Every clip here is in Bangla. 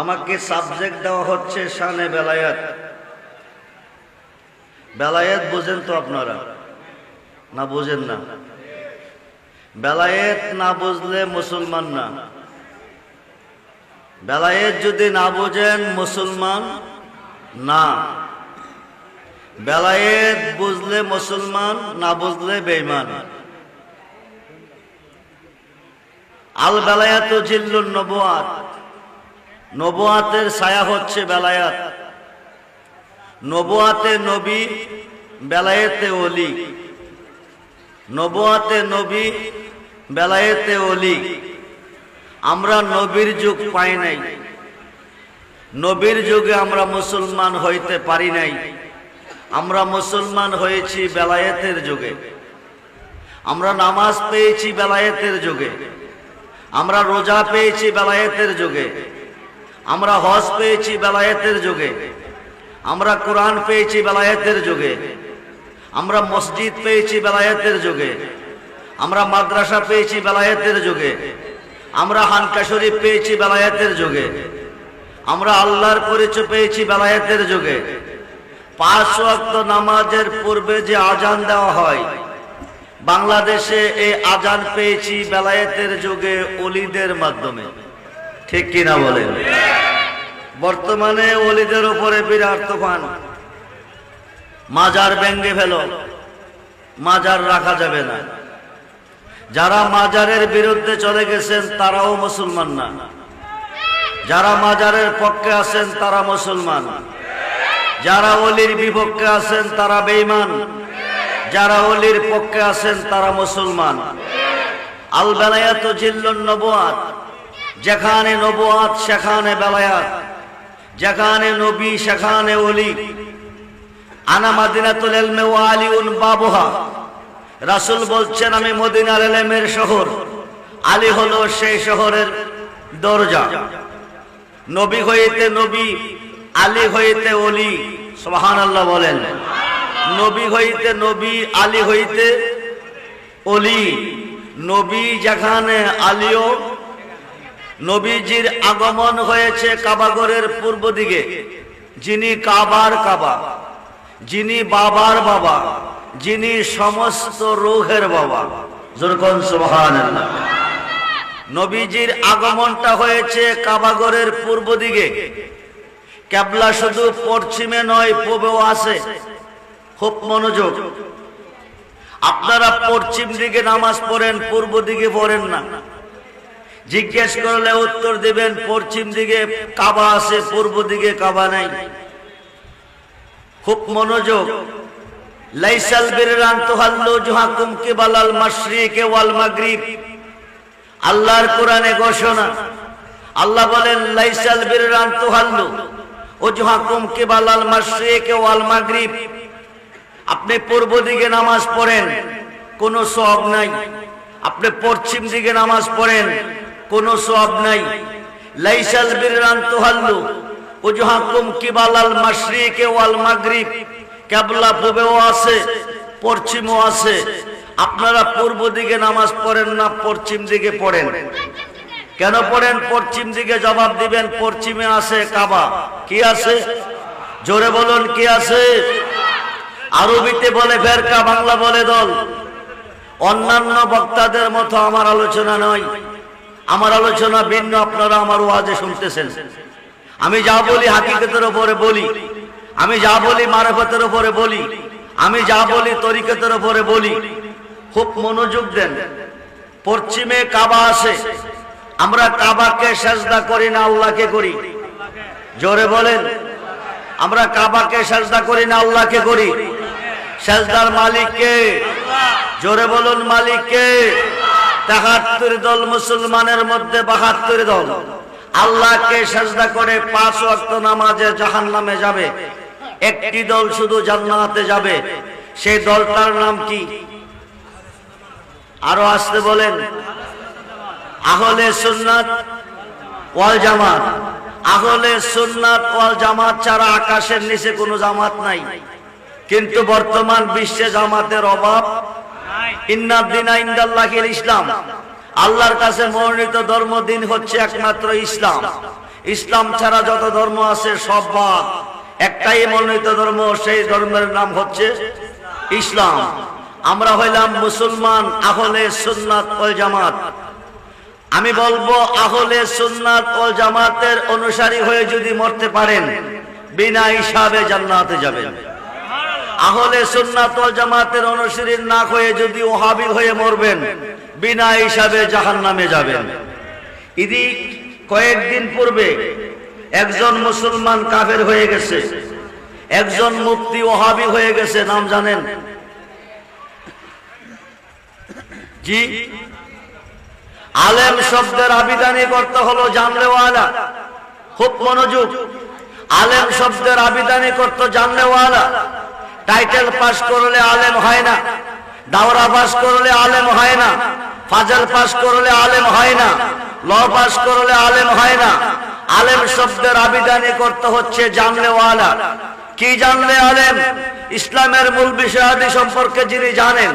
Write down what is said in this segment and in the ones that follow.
আমাকে সাবজেক্ট দেওয়া হচ্ছে শানে বেলায়েত। বেলায়েত বোঝেন তো আপনারা? না বোঝেন না? বেলায়েত না বুঝলে মুসলমান না। বেলায়েত যদি না বোঝেন মুসলমান না। বেলায়েত বুঝলে মুসলমান, না বুঝলে বেঈমান। আল বেলায়াত জিল্লুন নবুয়াত, নবুয়াতের ছায়া হচ্ছে বেলায়াত। নবুয়াতে নবী, বেলায়েতে ওলি। নবুয়াতে নবী, বেলায়েতে ওলি। আমরা নবীর যুগ পাই নাই, নবীর যুগে আমরা মুসলমান হইতে পারি নাই। আমরা মুসলমান হয়েছি বেলায়েতের যুগে। আমরা নামাজ পেয়েছি বেলায়েতের যুগে। আমরা রোজা পেয়েছি বেলায়েতের যুগে। আমরা হজ পেয়েছি বেলায়েতের যুগে। আমরা কোরআন পেয়েছি বেলায়েতের যুগে। আমরা মসজিদ পেয়েছি বেলায়েতের যুগে। আমরা মাদ্রাসা পেয়েছি বেলায়েতের যুগে। আমরা হানকা শরীফ পেয়েছি বেলায়েতের যুগে। আমরা আল্লাহর পরিচয় পেয়েছি বেলায়েতের যুগে। 5 ওয়াক্ত নামাজের পূর্বে যে আজান দেওয়া হয়, বাংলাদেশে এই আজান পেয়েছি বেলায়েতের যুগে ওলিদের মাধ্যমে। ঠিক কিনা বলেন? বর্তমানে ওলিদের উপরে বিরাট তুফান। মাজার ভেঙে ফেল, মাজার রাখা যাবে না। যারা মাজারের বিরুদ্ধে চলে গেছেন তারাও মুসলমান না। যারা মাজারের পক্ষে আছেন তারা মুসলমান। যারা ওলির বিপক্ষে আছেন তারা বেঈমান। যারা ওলির পক্ষে আছেন তারা মুসলমান। আল বেলায়াত জিল্লুন নবুয়াত, যেখানে নবুয়াত সেখানে বেলায়াত, যেখানে নবী সেখানে ওলি। আনা মাদিনাতুল ইলমি ওয়া আলিউন বাবুহা। রাসূল বলছেন আমি মদিনার ইলমের শহর, আলী হলো সেই শহরের দরজা। নবী হইতে নবী, আলী হইতে ওলি। সুবহানাল্লাহ বলেন। নবী হইতে নবী, আলী হইতে ওলি। নবী যেখানে আলীও। নবীজির আগমন হয়েছে কাবাগরের পূর্ব দিকে, যিনি কাবার কাবা, যিনি বাবার বাবা, যিনি সমস্ত রূহের বাবা। যেরকম সুবহানাল্লাহ। নবীজির আগমনটা হয়েছে কাবাগরের পূর্ব দিকে। কিবলা শুধু পশ্চিমে নয়, পূবেও আছে। খুব মনোযোগ। আপনারা পশ্চিম দিকে নামাজ পড়েন, পূর্ব দিকে পড়েন না। জিজ্ঞেস করলে উত্তর দিবেন পশ্চিম দিকে কাবা আছে, পূর্ব দিকে কাবা নাই। খুব মনোযোগ। লাইসাল বিররা আন তুহাল্লু ওজুহাকুম কিবালাল মাশরিকি ওয়াল মাগরিব। আল্লাহর কোরআনে ঘোষণা। আল্লাহ বলেন লাইসাল বিররা আন তুহাল্লু ওজুহাকুম কিবালাল মাশরিকি ওয়াল মাগরিব। আপনি পূর্ব দিকে নামাজ পড়েন, কোনো সওয়াব নাই। আপনি পশ্চিম দিকে নামাজ পড়েন, কোনো সওয়াব নাই। লাইসাল বিররা আন তুহাল্লু ওজুহাকুম কিবালাল মাশরিকি ওয়াল মাগরিব। কিবলা পূবেও আছে, পশ্চিমও আছে। আপনারা পূর্ব দিকে নামাজ পড়েন না, পশ্চিম দিকে পড়েন। কেন পড়েন পশ্চিম দিকে? জবাব দিবেন পশ্চিমে আছে কাবা। কি আছে? জোরে বলুন, কি আছে? আরবিতে বলে ফেরকা, বাংলা বলে দল। অন্যান্য বক্তাদের মতো আমার আলোচনা নয়। আমার আলোচনা ভিন্ন। আপনারা আমার ওয়াজে শুনতেছেন। আমি যা বলি হাকিকতের উপরে বলি। আমি যা বলি মারিফতের উপরে বলি। আমি যা বলি তরিকতের উপরে বলি। খুব মনোযোগ দেন। পশ্চিমে কাবা আছে। আমরা কাবাকে সেজদা করি না, আল্লাহকে করি। জোরে বলেন। আমরা কাবাকে সেজদা করি না, আল্লাহকে করি। সেজদার মালিক কে? জোরে বলুন, মালিক কে? ৭৩ দল মুসলমানের মধ্যে ৭২ দল আল্লাহকে সেজদা করে 5 ওয়াক্ত নামাজে জাহান্নামে যাবে। একটি দল শুধু জান্নাতে যাবে। সেই দলটার নাম কি? আরো আসতে বলেন। আহলে সুন্নাত ওয়াল জামাত। আহলে সুন্নাত ওয়াল জামাত ছাড়া আকাশের নিচে কোনো জামাত নাই। কিন্তু বর্তমান বিশ্বে জামাতের অভাব। ইন্নাদ দীনা ইনদাল্লাহিল ইসলাম। আল্লাহর কাছে মনোনীত ধর্ম দিন হচ্ছে একমাত্র ইসলাম। ইসলাম ছাড়া যত ধর্ম আছে সব বাদ, একটাই মনোনীত ধর্ম, সেই ধর্মের নাম হচ্ছে ইসলাম। আমরা হইলাম মুসলমান আহলে সুন্নাত ওয়াল জামাত। আমি বলবো আহলে সুন্নাত ওয়াল জামাতের অনুসারী হয়ে যদি মরতে পারেন বিনা হিসাবে জান্নাতে যাবেন। আহলে সুন্নাত ওয়াল জামাতের অনুসারী না হয়ে যদি ওহাবি হয়ে মরবেন বিনা হিসাবে জাহান্নামে যাবেন। ইদি কয়েকদিন পূর্বে একজন মুসলমান কাফের হয়ে গেছে, একজন মুফতি ওহাবি হয়ে গেছে, নাম জানেন? জি, আলেম শব্দের আবিধানি করতে হলো জানলেওয়ালা। খুব মনোযোগ, আলেম শব্দের আবিধানি করতে জানলেওয়ালা। টাইটেল পাস করলে আলেম হয় না, দাওরা পাস করলে আলেম হয় না, ফাজল পাস করলে আলেম হয় না, ল পাস করলে আলেম হয় না। আলেম শব্দের আবিধানি করতে হচ্ছে জানলেওয়ালা। কি জানলে আলেম? ইসলামের মূল বিষয়াদি সম্পর্কে যিনি জানেন,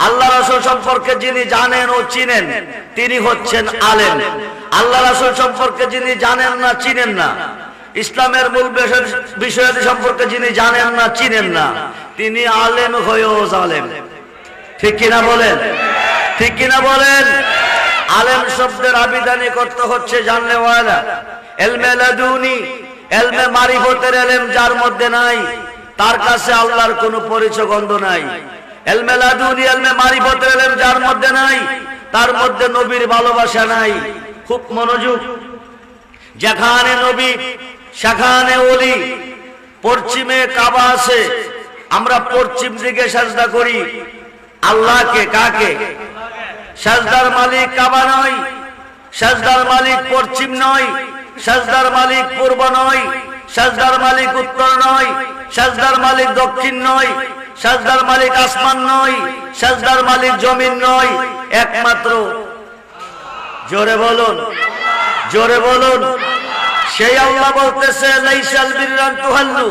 আল্লাহ রাসূল সম্পর্কে যিনি জানেন ও চিনেন, তিনি হচ্ছেন আলেম। আল্লাহ রাসূল সম্পর্কে যিনি জানেন না, চিনেন না, ইসলামের মূল বিষয়াদি সম্পর্কে যিনি জানেন না, চিনেন না, তিনি আলেম হয়েও জালেম। ঠিক কিনা বলেন? ঠিক কিনা বলেন? আলেম শব্দের আবিধানি করতে হচ্ছে জানলেওয়ালা। ইলমে লাদুনি, ইলমে মারিফতের ইলম যার মধ্যে নাই, তার কাছে আল্লাহর কোনো পরিচয় গন্ধ নাই। ইলমে লাদুনি, ইলমে মারিফতের ইলম যার মধ্যে নাই, তার মধ্যে নবীর ভালোবাসা নাই। খুব মনোযোগ, যেখানে নবী সেখানে ওলি। পশ্চিমে কাবা আছে, আমরা পশ্চিম দিকে সাজদা করি আল্লাহকে। কাকে? সাজদার মালিক কাবা নয়, সাজদার মালিক পশ্চিম নয়, সাজদার মালিক পূর্ব নয়, সাজদার মালিক উত্তর নয়, সাজদার মালিক দক্ষিণ নয়, সাজদার মালিক আসমান নয়, সাজদার মালিক জমিন নয়, একমাত্র, জোরে বলুন, জোরে বলুন, সেই আল্লাহ বলতেছে লাইসাল বিররান তুহাল্লু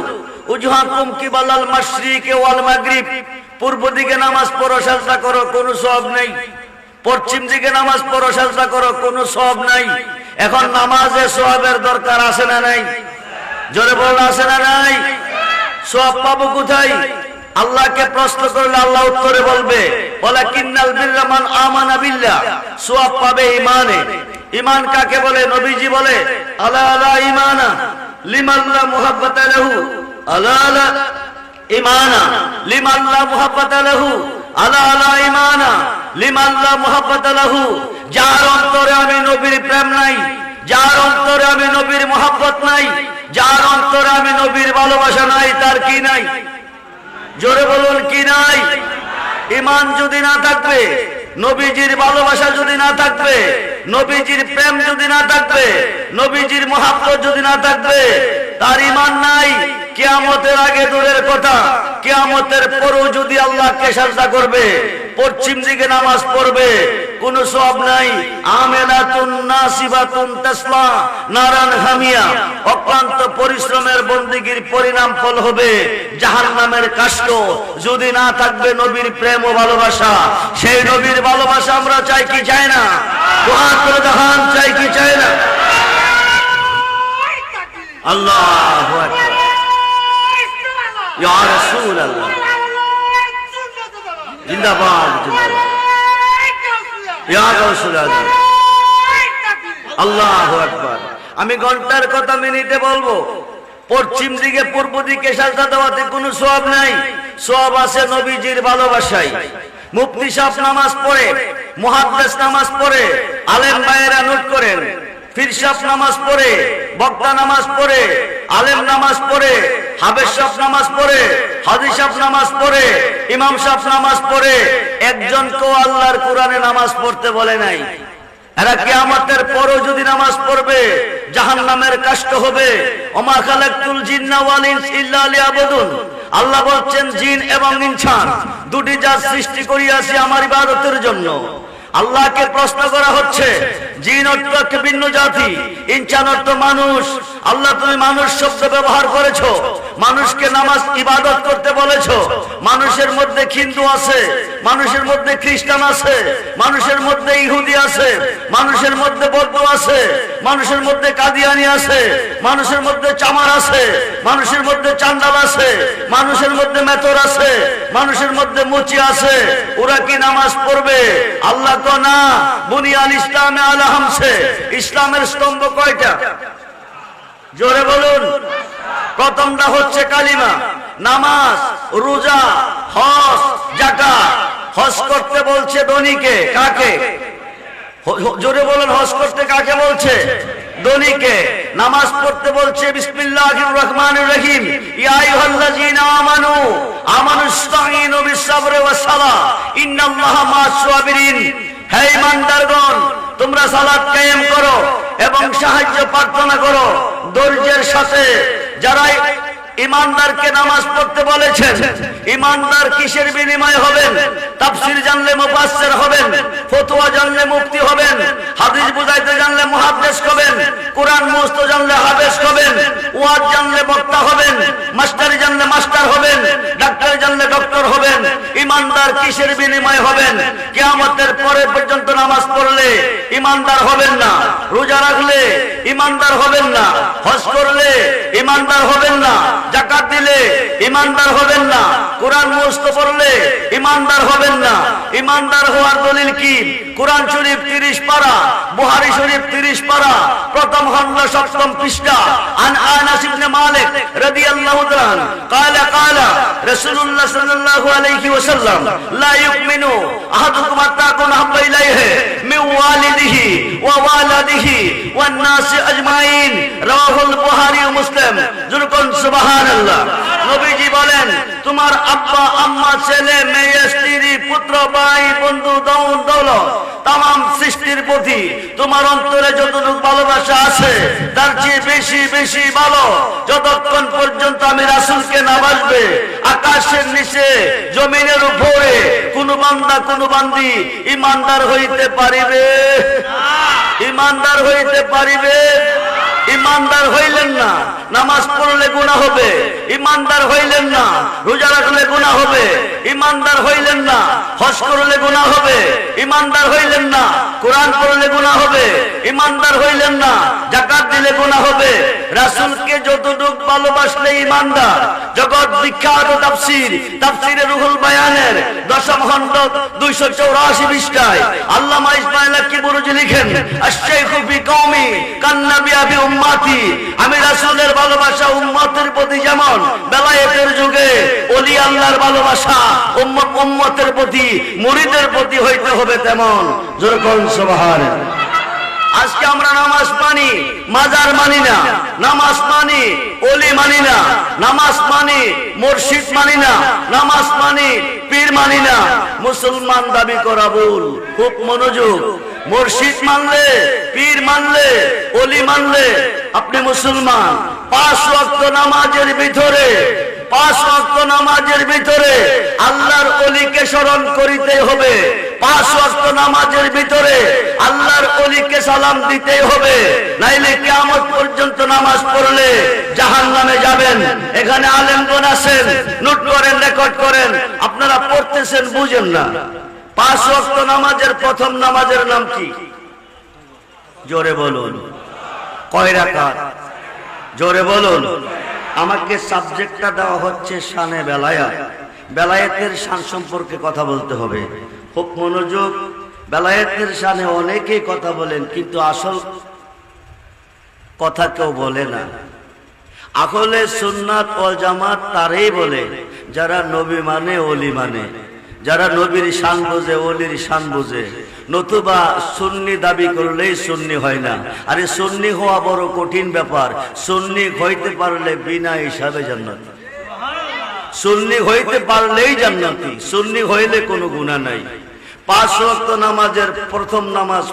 উজহাকুম কিবালাল মাশরিকি ওয়াল মাগরিব। পূর্ব দিকে নামাজ পড়ো সাজদা করো, কোনো সওয়াব নেই। পশ্চিম দিকে নামাজ পড়ো সাজদা করো, কোনো সওয়াব নাই। এখন নামাজে সওয়াবের দরকার আছে না নাই? জোরে বলুন, আছে না নাই? সওয়াব পাবো কোথায়? আল্লাহকে প্রশ্ন করলে আল্লাহ উত্তরে বলবে ওয়ালাকিন্নাল বিররা মান আমানা বিল্লাহ। সওয়াব পাবে ঈমানে। ঈমান কাকে বলে? নবীজি বলে আলা আলা ঈমানা লিমান লা মুহাব্বাতা লাহু, আলা আলা ঈমানা লিমান লা মুহাব্বাতা লাহু, আলা আলা ঈমানা লিমান লা মুহাব্বাতা লাহু। যার অন্তরে আমি নবীর প্রেম নাই, যার অন্তরে আমি নবীর মুহাব্বত নাই, যার অন্তরে আমি নবীর ভালোবাসা নাই, তার কি নাই? জোরে বলুন, কি নাই? ঈমান যদি না থাকবে, নবীজির ভালোবাসা যদি না থাকবে, নবীজির প্রেম যদি না থাকবে, নবীজির মুহাব্বত যদি না থাকবে, তার ঈমান নাই। কিয়ামতের আগে দূরের কথা, কিয়ামতের পরেও যদি আল্লাহকে সাজদা করবে, পশ্চিম দিকে নামাজ পড়বে, কোনো সওয়াব নাই। আমেলাতুন নাসিবাতুন তাসলা নারান হামিয়া। অক্লান্ত পরিশ্রমের বন্দেগীর পরিণাম ফল হবে জাহান্নামের কাষ্ঠ। যদি না থাকবে নবীর প্রেম ও ভালোবাসা, সেই নবীর ভালোবাসা আমরা চাই কি চাই না? দুহাত করে দেখান, চাই কি চাই না? আল্লাহু আকবার, ইয়া রাসূলুল্লাহ, জিন্দাবাদ জিন্দাবাদ, ইয়া রাসূলুল্লাহ, আল্লাহু আকবার। আমি ঘন্টার কথা মিনিটে বলবো। পশ্চিম দিকে পূর্ব দিকে সাজদা দেওয়াতে কোনো সওয়াব নাই, সওয়াব আছে নবীজির ভালোবাসায়। মুফতি সাহেব নামাজ পড়ে, মুহাদ্দিস নামাজ পড়ে, আলেম ভাইয়েরা নোট করেন। পীর সাহেব নামাজ পড়ে, বক্তা নামাজ পড়ে, আলেম নামাজ পড়ে, হাফেজ সাহেব নামাজ পড়ে, হাজী সাহেব নামাজ পড়ে, ইমাম সাহেব নামাজ পড়ে। একজনকেও আল্লাহর কোরআনে নামাজ পড়তে বলে নাই। এরা কিয়ামতের পরেও যদি নামাজ পড়বে জাহান্নামের কাষ্ঠ হবে। ওমা খালাকতুল জিন্না ওয়াল ইনসা ইল্লা লিয়াবুদুন। আল্লাহ বলছেন জিন এবং ইনসান দুটি জাত সৃষ্টি করিয়াছি আমার ইবাদতের জন্য। আল্লাহকে প্রশ্ন করা হচ্ছে, জিন অর্থ ভিন্ন জাতি, ইনসান অর্থ মানুষ। আল্লাহ তুমি মানুষ শব্দ ব্যবহার করেছো, মানুষকে নামাজ ইবাদত করতে বলেছো। মানুষের মধ্যে হিন্দু আছে, মানুষের মধ্যে খ্রিস্টান আছে, মানুষের মধ্যে ইহুদি আছে, মানুষের মধ্যে বৌদ্ধ আছে, মানুষের মধ্যে কাদিয়ানি আছে, মানুষের মধ্যে চামার আছে, মানুষের মধ্যে চান্দাল আছে, মানুষের মধ্যে মেথর আছে, মানুষের মধ্যে মুচি আছে। ওরা কি নামাজ পড়বে? আল্লাহ তো না, বুনিয়াল ইসলামে আলা হামসে, ইসলামের স্তম্ভ কয়টা? জোরে বলুন। প্রথমটা হচ্ছে কালিমা, নামাজ, রোজা, হজ, যাকাত। হজ করতে বলছে ধনীকে, কাকে? জোরে বলুন, হজ করতে কাকে বলছে? ধনীকে। নামাজ পড়তে বলছে বিসমিল্লাহির রহমানির রহিম, ইয়া আইয়ুহাল্লাযীনা আমানু আমানুস্তাঈনু বিস-সাবরি ওয়াস-সালাহ ইন্নাল্লাহা মা'আস-সাবিরিন। হে ঈমানদারগণ, তোমরা সালাত কায়েম করো এবং সাহায্য প্রার্থনা করো ধৈর্যের সাথে। যারা ঈমানদারকে নামাজ পড়তে বলেছেন, ঈমানদার কিসের বিনিময় হবেন? তাফসীর জানলে মুফাসসির হবেন, ফতোয়া জানলে মুফতি হবেন, হাদিস বুঝাইতে জানলে মুহাদ্দিস হবেন, কোরআন মুখস্থ জানলে হাফেজ হবেন, ওয়াজ জানলে বক্তা হবেন, মাস্টারি জানলে মাস্টার হবেন, ডাক্তার জানলে ডক্টর হবেন। ঈমানদার কিসের বিনিময় হবেন? কিয়ামতের পরে পর্যন্ত নামাজ পড়লে ঈমানদার হবেন না, রোজা রাখলে ঈমানদার হবেন না, হজ করলে ঈমানদার হবেন না, যাকাত দিলে ঈমানদার হবেন না, কোরআন মুখস্থ পড়লে ঈমানদার হবেন না। ঈমানদার হওয়ার দলিল কি? কোরআন শরীফ 30 পারা, বুখারী শরীফ 30 পারা, প্রথম খণ্ড 7ম পৃষ্ঠা। আন আনাস ইবনে মালিক রাদিয়াল্লাহু তাআলা قال قال رسول الله صلى الله عليه وسلم لا يؤمن احدكم حتى اكون احب اليه من والده ووالده والناس اجمعين رواه البخاري ومسلم। যুরকুন সুবহানাল্লাহ। নবীজি বলেন, তোমার আব্বা আম্মা ছেলে মেয়ে স্ত্রী পুত্র ভাই বন্ধু দৌলত তামাম সৃষ্টির প্রতি তোমার অন্তরে যতটুকু ভালোবাসা আছে তার চেয়ে বেশি বেশি ভালো যতক্ষণ পর্যন্ত আমি রাসূলকে না বাসবে। আকাশের নিচে জমিনের উপরে কোন বান্দা কোন বান্দি ঈমানদার হইতে পারিবে? ঈমানদার হইতে পারিবে? ঈমানদার হইলেন না, নামাজ পড়লে গুনাহ হবে। ঈমানদার হইলেন না, রোজা রাখলে গুনাহ হবে। ঈমানদার হইলেন না, হজ করলে গুনাহ হবে। ঈমানদার হইলেন না, কোরআন পড়লে গুনাহ হবে। ঈমানদার হইলেন না, যাকাত দিলে গুনাহ হবে। রাসূলকে যতটুকু ভালোবাসলে ঈমানদার। জগৎ বিখ্যাত তাফসীর, তাফসীরে রুহুল বায়ানের 10ম খণ্ড 284 পৃষ্ঠায় আল্লামা ইসমাঈল আল-কিবরুজি লিখেন, আশ-শাইখু ফি কওমি কান-নাবী ফি উম্মতি। আমি রাসূলের ভালোবাসা উম্মতের প্রতি যেমন বেলায়েতের যুগে ওলি আল্লাহর ভালোবাসা উম্মতের প্রতি মুরিদের প্রতি হইতে হবে তেমন। জোরে কোন সুবহানাল্লাহ। আজকে আমরা নামাজ মানি, মাজার মানি না। নামাজ মানি, ওলি মানি না। নামাজ মানি, মুর্শিদ মানি না। নামাজ মানি, পীর মানি না। মুসলমান দাবি করা ভুল। খুব মনোযোগ। মুর্শিদ মানলে, পীর মানলে, ওলি মানলে আপনি মুসলমান। 5 ওয়াক্ত নামাজের ভিতরে, 5 ওয়াক্ত নামাজের ভিতরে আল্লাহর ওলিকে স্মরণ করিতে হবে। 5 ওয়াক্ত নামাজের ভিতরে আল্লাহর ওলিকে সালাম দিতে হবে, নাইলে কিয়ামত পর্যন্ত নামাজ পড়লে জাহান্নামে যাবেন। এখানে আলেমগণ আছেন, নোট করেন, রেকর্ড করেন। আপনারা পড়তেছেন, বুঝেন না। 5 ওয়াক্ত নামাজের প্রথম নামাজের নাম কি? জোরে বলুন। কয় রাকাত? জোরে বলুন। আমাকে সাবজেক্টটা দেওয়া হচ্ছে শানে বেলায়াত। বেলায়েতের শান সম্পর্কে কথা বলতে হবে। খুব মনোযোগ। বেলায়েতের শানে অনেকেই কথা বলেন, কিন্তু আসল কথা কেউ বলে না। আহলে সুন্নাত ওয়াল জামাত তারাই বলে যারা নবী মানে, ওলি মানে, যারা নবীর শান বোঝে, ওলির শান বোঝে। নতুবা সুন্নি দাবি করলেই সুন্নি হয় না। আরে সুন্নি হওয়া বড় কঠিন ব্যাপার। সুন্নি হইতে পারলে বিনা হিসাবে জান্নাতি। সুন্নি হইতে পারলেই জান্নাতি। সুন্নি হইলে কোনো গুনাহ নাই। 5 ওয়াক্ত নামাজের প্রথম নামাজ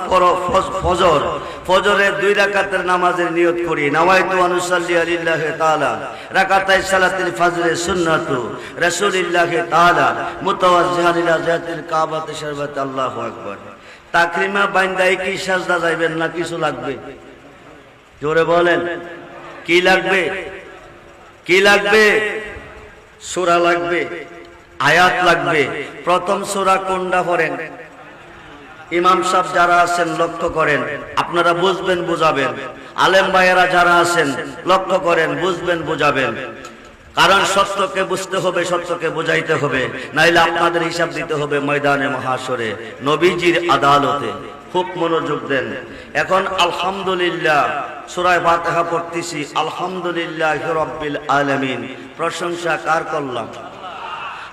ফজর। ফজরের 2 রাকাতের নামাজের নিয়ত করি। নাওয়াইতু আনুসাল্লি লিল্লাহি তাআলা রাকাতাই সালাতুল ফজর সুন্নাতু রাসূলিল্লাহি তাআলা মুতাওয়াজ্জিহান ইলা যাতিল কাবাতি শরবত। আল্লাহু আকবার। তাকরিমা বাইন্দাই কি সাজদা যাইবেন না কিছু লাগবে? জোরে বলেন, কি লাগবে? কি লাগবে? সূরা লাগবে, আয়াত লাগবে। প্রথম সূরা কোনটা পড়েন? ইমাম সাহেব যারা আছেন লক্ষ্য করেন, আপনারা বুঝবেন বুঝাবেন। আলেম ভাইয়েরা যারা আছেন লক্ষ্য করেন, বুঝবেন বুঝাবেন। কারণ সত্যকে বুঝতে হবে, সত্যকে বুঝাইতে হবে, নাইলে আপনাদের হিসাব দিতে হবে ময়দানে মাহশরে, নবীজির আদালতে। খুব মনোযোগ দেন। এখন আলহামদুলিল্লাহ সূরা ফাতিহা পড়তেছি, আলহামদুলিল্লাহি রাব্বিল আলামিন। প্রশংসা কার করলাম?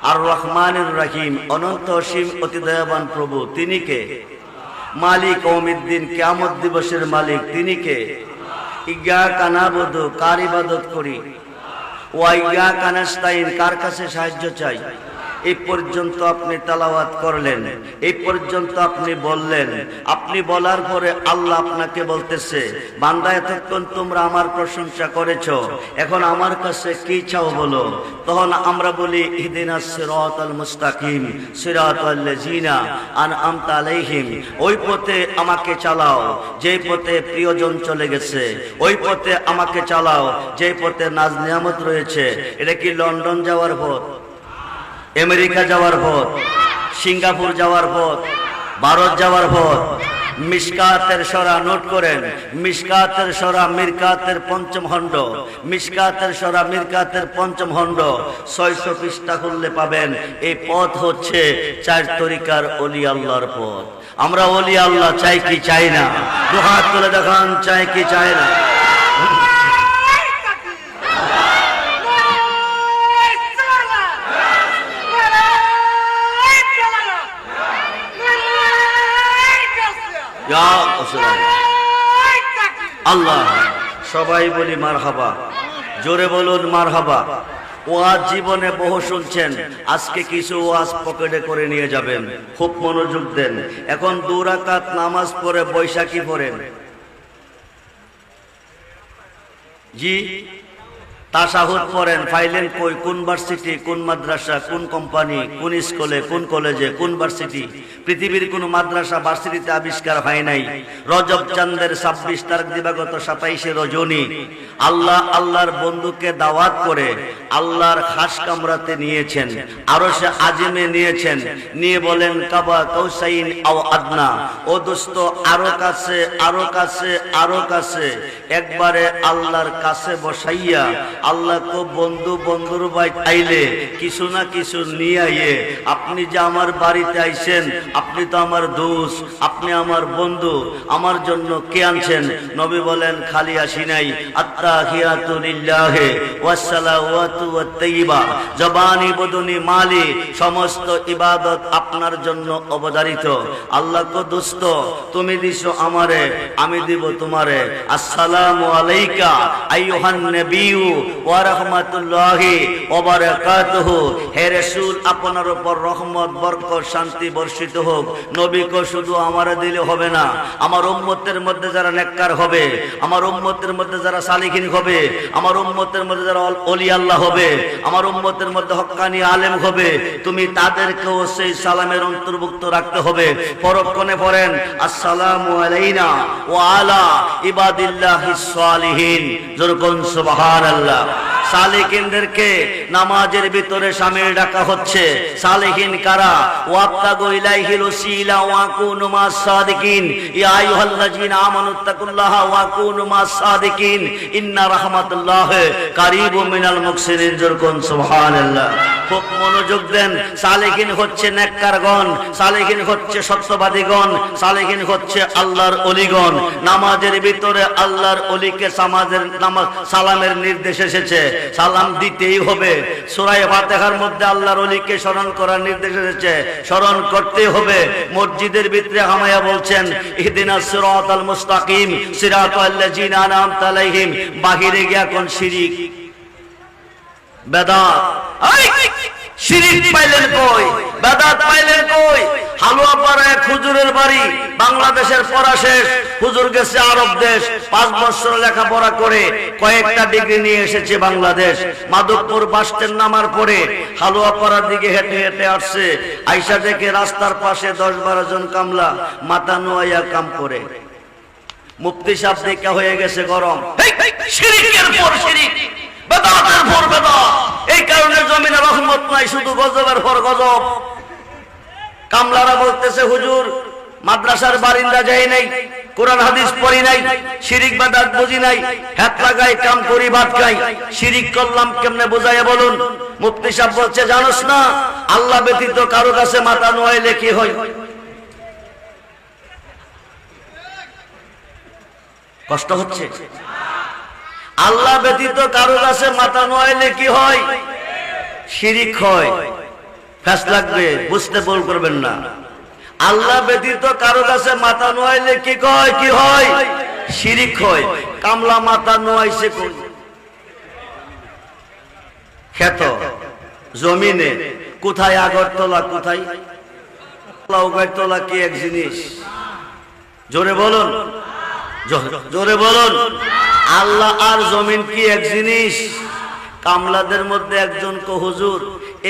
আর রহমানির রহিম, অনন্ত অসীম অতি দয়াবান প্রভু। তিনি কে? মালিক ইয়াউমিদ্দিন, কিয়ামত দিবসের মালিক। তিনি কে? ইয়্যাকা না'বুদু, কার ইবাদত করি? ওয়া ইয়্যাকা নাস্তাইন, কার কাছে সাহায্য চাই? এই পর্যন্ত আপনি তেলাওয়াত করলেন, এই পর্যন্ত আপনি বললেন। আপনি বলার পরে আল্লাহ আপনাকে বলতেছে, বান্দা এতক্ষণ তোমরা আমার প্রশংসা করেছো, এখন আমার কাছে কি চাও বলো। তখন আমরা বলি ইহদিনাস সিরাতাল মুস্তাকিম সিরাতাল লাযিনা আনআমতা আলাইহিম। ওই পথে আমাকে চালাও যেই পথে প্রিয়জন চলে গেছে, ওই পথে আমাকে চালাও যেই পথে নাজ নিয়ামত রয়েছে। এটা কি লন্ডন যাওয়ার পথ, আমেরিকা যাওয়ার পথ, সিঙ্গাপুর যাওয়ার পথ, ভারত যাওয়ার পথ? মিশকাতের সরা নোট করেন, মিশকাতের সরা মিরকাতের পঞ্চম খণ্ড, মিশকাতের সরা মিরকাতের পঞ্চম খণ্ড 600 পৃষ্ঠা খুললে পাবেন। এই পথ হচ্ছে 4 তরিকার ওলি আল্লাহর পথ। আমরা ওলি আল্লাহ চাই কি চাই না? দুহাত তুলে দেখান, চাই কি চাই না? আল্লাহ, সবাই বলি মারহাবা, জোরে বলুন মারহাবা। ওয়াজ জীবনে বহু শুনছেন, আজকে কিছু ওয়াজ পকেটে করে নিয়ে যাবেন। খুব মনোযোগ দেন। এখন 2 রাকাত নামাজ পড়ে বৈশাখী পড়েন, জি তাশাহুদ পড়েন, ফাইলেন কই, কোন ভার্সিটি, কোন মাদ্রাসা, কোন কোম্পানি, কোন স্কুলে, কোন কলেজে, কোন ভার্সিটি? পৃথিবীর কোন মাদ্রাসা ভার্সিটিতে আবিষ্কার হয় নাই। রজব চাঁদের 26 তারিখ দিবাগত 27 রজনী আল্লাহ আল্লাহর বন্ধুকে দাওয়াত করে আল্লাহর খাস কামরাতে নিয়েছেন, আরশে আজিমে নিয়েছেন, নিয়ে বলেন কাবা কাউসাইন আও আদনা, ও দোস্ত আরো কাছে, আরো কাছে, আরো কাছে। একবারে আল্লাহর কাছে বসাইয়া আল্লাহ কো বন্ধু, বন্ধুর ভাই আইলে কিছু না কিছু নিয়ে আইয়ে, আপনি যে আমার বাড়িতে আইছেন, আপনি তো আমার দোস্ত, আপনি আমার বন্ধু, আমার জন্য কে আনছেন? নবী বলেন খালি আসি নাই, আত্তাহিয়াতু লিল্লাহি ওয়াসসালাওয়াতু ওয়াত-তাইয়্যিবা, জবানি বদনি মালি, সমস্ত ইবাদত আপনার জন্য অবধারিত। আল্লাহ কো দোস্ত তুমি দিছো আমারে, আমি দিব তোমারে। আসসালামু আলাইকা আইয়ুহান নবিয়্যু ওয়া রাহমাতুল্লাহি ওয়া বারাকাতুহু। হে রাসূল, আপনার উপর রহমত বরকত শান্তি বর্ষিত হোক। নবী কো শুধু আমারে দিলে হবে না, আমার উম্মতের মধ্যে যারা নেককার হবে, আমার উম্মতের মধ্যে যারা সালিহিন হবে, আমার উম্মতের মধ্যে যারা ওলি আল্লাহ হবে, আমার উম্মতের মধ্যে হক্কানি আলেম হবে, তুমি তাদেরকেও সেই সালামের অন্তর্ভুক্ত রাখতে হবে। পরক্ষণে পড়েন আসসালামু আলাইনা ওয়া আলা ইবাদিল্লাহিস সালিহিন। যেরকম সুবহানাল্লাহ। সালিহিনদেরকে নামাজের ভিতরে শামিল ডাকা হচ্ছে। সালিহিন কারা? ওয়াবতাগু ইলাইহিল ওসিলা ওয়া কুনু মাস সাদিকিন। ইয়া আইয়ুহাল্লাযিনা আমানুত্তাকুল্লাহা ওয়া কুনু মাস সাদিকিন ইন্না রাহমাতুল্লাহি কারীবুম মিনাল মুহসিনিন। যেরকম সুবহানাল্লাহ। খুব মনোযোগ দেন। সালিহিন হচ্ছে নেককারগণ, সালিহিন হচ্ছে সত্যবাদীগণ, সালিহিন হচ্ছে আল্লাহর ওলিগণ। নামাজের ভিতরে আল্লাহর ওলিকে সালামের নির্দেশ এসেছে, সালাম দিতেই হবে। সূরা ফাতিহার মধ্যে আল্লাহর ওলিকে স্মরণ করার নির্দেশ এসেছে, স্মরণ করতেই হবে। মসজিদের ভিতরে হামায়া বলছেন ইহদিনাস সিরাতাল মুস্তাকিম সিরাতাল লাযিনা আনআমতা আলাইহিম। বাহিরে গিয়া কোন শিরিক বেদাত, শিরিক পাইলেন কই, বেদাত পাইলেন কই? হালুয়াপাড়া এক হুজুরের বাড়ি, বাংলাদেশের পড়া শেষ, হুজুর গেছে আরব দেশ, 5 বছর লেখাপড়া করে কয়েকটা ডিগ্রি নিয়ে এসেছে বাংলাদেশ। মাধবপুর বাস স্ট্যান্ড নামার পরে হালুয়াপাড়ার দিকে হেঁটে হেঁটে আসছে, আইসা দেখে রাস্তার পাশে 10-12 জন কামলা মাথা নোয়াইয়া কাম করে। মুফতি সাহেব দেখা হয়ে গেছে গরম, শিরিকের পর শিরিক, বেদাতের পর বেদাত। এই কারণে জমিনে রহমত নাই। নাই, শুধু গজবের পর গজব। কামলারা বলতেছে হুজুর মাদ্রাসার বারিন্দা যাই নাই, কোরআন হাদিস পড়ি নাই, শিরিক বিদআত বুঝি নাই, হাত লাগাই কাম করি ভাত খাই, শিরিক করলাম কেমনে বুঝাইয়া বলুন। মুফতি সাহেব বলছে জানোস না আল্লাহ ব্যতীত কারো কাছে মাথা নোয়াইলে কি হয়? কষ্ট হচ্ছে? আল্লাহ ব্যতীত কারো কাছে মাথা নোয়াইলে কি হয়? শিরিক হয়। ফ্যাস লাগবে, বুঝতে ভুল করবেন না। আল্লাহ ব্যতীত কারো কাছে মাথা নোয়াইলে কি কয়? কি হয়? শিরিক হয়। কামলা মাথা নোয়াইছে কই? ক্ষেত জমিনে। কোথায় আগরতলা, কোথায় উগারতলা? কি এক জিনিস? জোরে বলুন, জোরে বলুন। আল্লাহ আর জমিন কি এক জিনিস? কামলাদের মধ্যে একজন কো হুজুর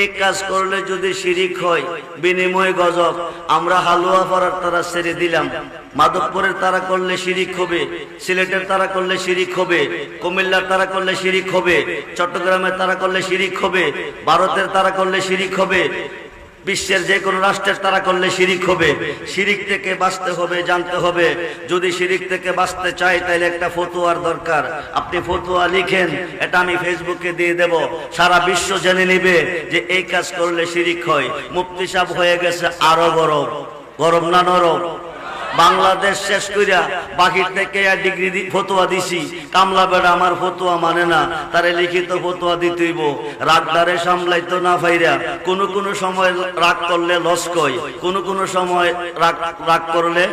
এই কাজ করলে যদি শিরিক হয় বিনিময়ে গজব। আমরা হালুয়া পাড়ার তারা ছেড়ে দিলাম, মাধবপুরের তারা করলে শিরিক হবে, সিলেটের তারা করলে শিরিক হবে, কুমিল্লার তারা করলে শিরিক হবে, চট্টগ্রামের তারা করলে শিরিক হবে, ভারতের তারা করলে শিরিক হবে, বিশ্বের যে কোনো রাষ্ট্রের তারা করলে শিরিক হবে। শিরিক থেকে বাঁচতে হবে, জানতে হবে। যদি শিরিক থেকে বাঁচতে চাই তাহলে একটা ফতোয়ার দরকার। আপনি ফতোয়া লিখেন, এটা আমি ফেসবুকে দিয়ে দেব, সারা বিশ্ব জেনে নেবে যে এই কাজ করলে শিরিক হয়। মুফতি সাহেব হয়ে গেছে আরো গরম। গরম না নরম? বাংলাদেশ শেষ কইরা বাকির থেকে ডিগ্রি ফতোয়া দিছি। কামলা বেড়া আমার ফতোয়া মানে না, তারে লিখিত ফতোয়া দিতেইব। রাগদারে সামলাইতো না ফাইরা। কোন সময় রাগ করলে লস কয়, কোন সময় রাগ করলে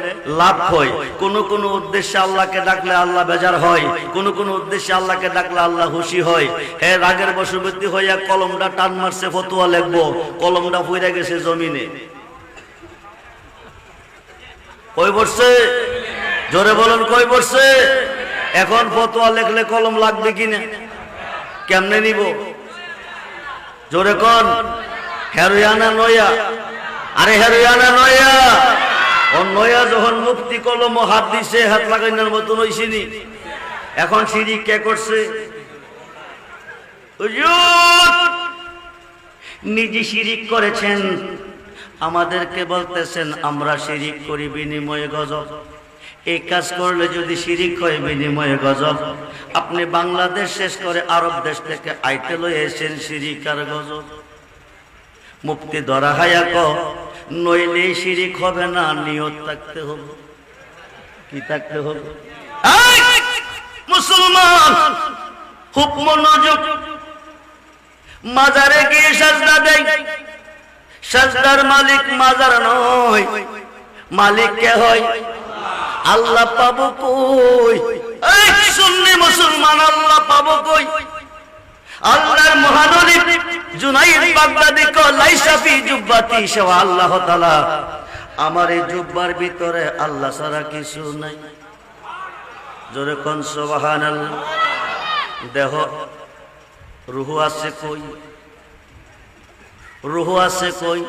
লাভ হয়। কোন উদ্দেশ্যে আল্লাহকে ডাকলে আল্লাহ বেজার হয়, কোন উদ্দেশ্যে আল্লাহকে ডাকলে আল্লাহ খুশি হয়। হ্যাঁ, রাগের বশবর্তী হইয়া কলমটা টান মারছে, ফতোয়া লিখবো, কলমটা পইরা গেছে জমিনে। কই পড়ছে? জোরে বলুন, কই পড়ছে? এখন ফতোয়া লিখলে কলম লাগবে কিনা? কেমনে নিব? জোরে কোন? হেরোয়ানা নয়া? আরে হেরোয়ানা নয়া। ও নয়া যখন মুফতি কলম হাত দিছে, হাত লাগাইনার মতন হইছিনি। এখন শিরিক কে করছে? নিজে শিরিক করেছেন, আমাদেরকে বলতেছেন আমরা শিরিক করি বিনিময়ে গজব। এই কাজ করলে যদি শিরিক হয় বিনিময়ে গজব। আপনি বাংলাদেশ শেষ করে আরব দেশ থেকে আইতে লয়ে এসেছেন শিরিক আর গজব। মুফতি ধরা হায়া ক নইলে শিরিক হবে না, নিয়ত থাকতে হবে। কি থাকতে হবে? মুসলমান খুব মনোযোগ। মাজারে গিয়ে সাজদা দেয়, সাজদার মালিক মাজার নয়, মালিক কে হয়? আল্লাহ পাবো কই? এই সুন্নি মুসলমান, আল্লাহ পাবো কই? আল্লাহর মহানবী জুনাইদ বাগদাদি কো লাইসা ফি জুব্বাতি শাওয়া আল্লাহ তাআলা, আমার এই জুব্বার ভিতরে আল্লাহ ছাড়া কিছু নাই। জোরে কোন সুবহানাল্লাহ। দেহ রূহ আছে কই? রূহ আছে কই?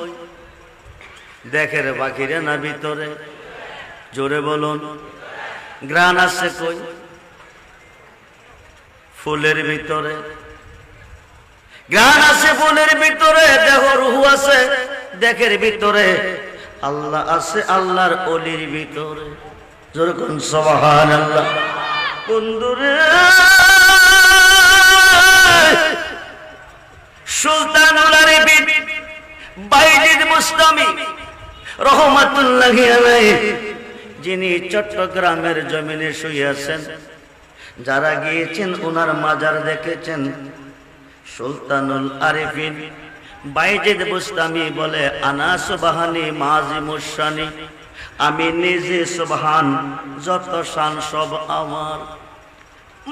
দেখের বাকিরে না ভিতরে? জোরে বলুন। গ্রাণ আছে কই? ফুলের ভিতরে। গ্রাণ আছে ফুলের ভিতরে, দেহ রূহ আছে দেখের ভিতরে। আল্লাহ আছে আল্লাহর ওলির ভিতরে। জোরে কোন সুবহানাল্লাহ। বন্ধুরে, সুলতানুল আরিফিন বাইজিদ মুস্তামি রহমাতুল্লাহি আলাইহি, যিনি চট্টগ্রামের জমিনে শুয়েছেন, যারা গিয়েছেন ওনার মাজার দেখেছেন। সুলতানুল আরিফিন বাইজিদ মুস্তামি বলে আনা সুবহানি মাযিমুশ শানি, আমি নিজে সুবহান, যত শান সব আমার।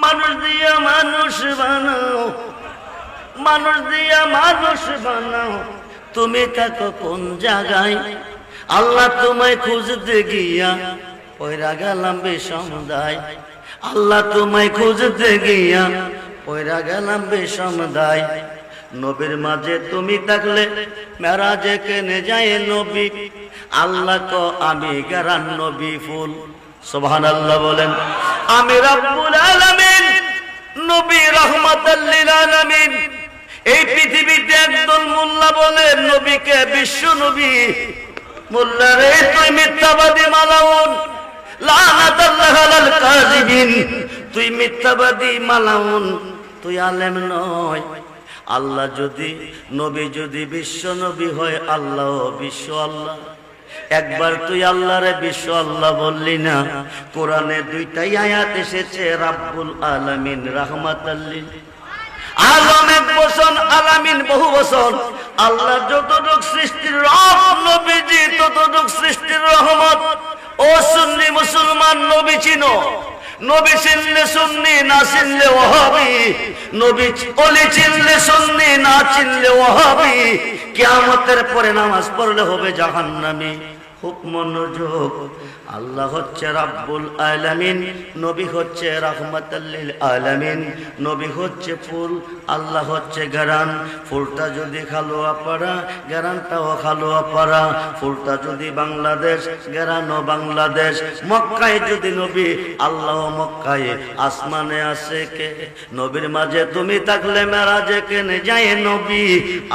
মানুষ দিয়া মানুষ বানাও, মানুষ দিয়া মানুষ বানাও, তুমি থাকো কোন জায়গায়? আল্লাহ তোমায় খুঁজতে গিয়া পয়রা গেলাম বেসমদায়। আল্লাহ তোমায় খুঁজতে গিয়া পয়রা গেলাম বেসমদায়। নবীর মাঝে তুমি থাকলে মেরাজে কেনে যায় নবী। আল্লাহ কো আমি গারান নবী ফুল। সুবহানাল্লাহ বলেন। আমি রব্বুল আলামিন, নবী রহমাতাল লিল আলামিন। এই পৃথিবীতে একদল মোল্লা বলে নবীকে বিশ্ব নবী। মোল্লা রে তুই মিথ্যাবাদী মালাউন, লানাতাল্লাহ আলাল কাযিবিন। তুই মিথ্যাবাদী মালাউন, তুই আলেম নয়। আল্লাহ যদি নবী যদি বিশ্ব নবী হয়, আল্লাহ বিশ্ব আল্লাহ। একবার তুই আল্লাহরে বিশ্ব আল্লাহ বললি না। কোরআনে দুইটাই আয়াত এসেছে, রাব্বুল আলামিন, রাহমাতাল লিল আলম এক বচন, আলামিন বহু বচন। আল্লাহ যতটুক সৃষ্টির রব, নবীজি ততটুক সৃষ্টির রহমত। ও সুন্নি মুসলমান, নবী চিনো। নবী চিনলে সুন্নি, না চিনলে ওয়াহাবি। নবী ওলি চিনলে সুন্নি, না চিনলে ওয়াহাবি। কিয়ামতের পরে নামাজ পড়লে হবে জাহান্নামী। খুব মনোযোগ। আল্লাহ হচ্ছে রাব্বুল আলামিন, নবী হচ্ছে রাহমাতাল লিল আলামিন। নবী হচ্ছে ফুল, আল্লাহ হচ্ছে গারান। ফুলটা যদি খালোয়া পাড়া, গারানটাও খালোয়া পাড়া। ফুলটা যদি বাংলাদেশ, গারানও বাংলাদেশ। মক্কায় যদি নবী, আল্লাহ মক্কায়। আসমানে আছে কে? নবীর মাঝে তুমি থাকলে মেরাজে কেনে যায় নবী।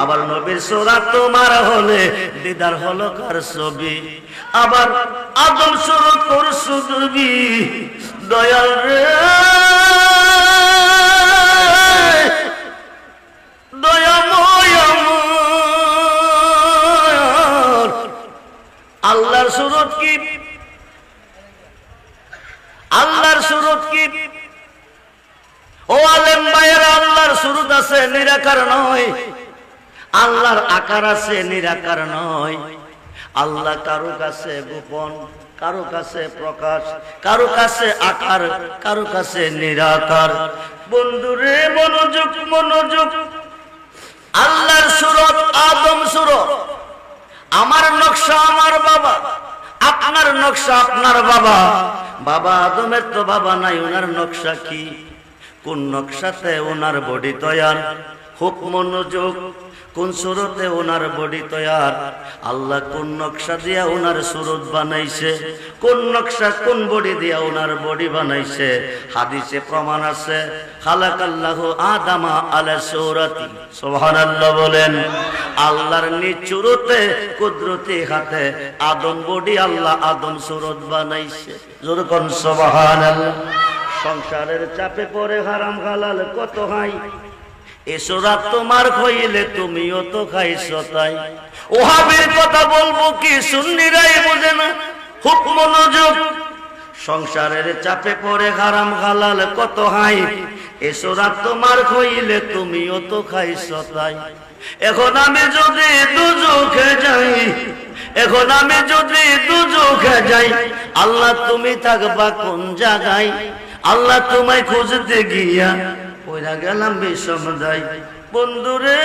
আবার নবীর সুরাত তোমার হলে দিদার হলো কার ছবি। আবার আদম শুরু করছো তুমি, দয়াল রে দয়াময় আমার। আল্লাহর সুরত কি? আল্লাহর সুরত কি? ও আলেম ভাইয়েরা, আল্লাহর সুরত আছে, নিরাকার নয়। আল্লাহর আকার আছে, নিরাকার নয়। আল্লাহ কারো কাছে গোপন, কারো কাছে প্রকাশ, কারো কাছে আকার, কারো কাছে নিরাকার। বন্ধুরে মনোযোগ, মনোযোগ। আল্লাহর সুরত, আদম সুরত। আমার নকশা আমার বাবা, আপনার নকশা আপনার বাবা। বাবা আদমের তো বাবা নাই, ওনার নকশা কি? কোন নকশাতে ওনার বডি তৈয়ার? খুব মনোযোগ। কোন সুরতে ওনার বডি তৈয়ার? আল্লাহ কোন নকশা দিয়া ওনার সুরত বানাইছে? কোন নকশা কোন বডি দিয়া ওনার বডি বানাইছে? হাদিসে প্রমাণ আছে, খালাকাল্লাহু আদামা আলা সূরাতি। সুবহানাল্লাহ বলেন। আল্লাহর নিজ সুরতে, কুদরতি হাতে আদম বডি, আল্লাহ আদম সুরত বানাইছে। জোরে কোন সুবহানাল্লাহ। সংসারের চাপে পড়ে হারাম হালাল কত হাই, এসো রাত তোমার হইলে তুমিও তো খাইছো তাই। ওহাবের কথা বলবো কি, সুন্নিরাই বোঝে না। খুব মনোযোগ। সংসারের চাপে পড়ে হারাম হালাল কত হাই, এসো রাত তোমার হইলে তুমিও তো খাইছো তাই। এখন আমি যদি দুজখে যাই, এখন আমি যদি দুজখে যাই, আল্লাহ তুমি থাকবা কোন জায়গায়? আল্লাহ তোমায় খুঁজতে গিয়া ওইরা গেলাম বিষমদাই। বন্ধুরে,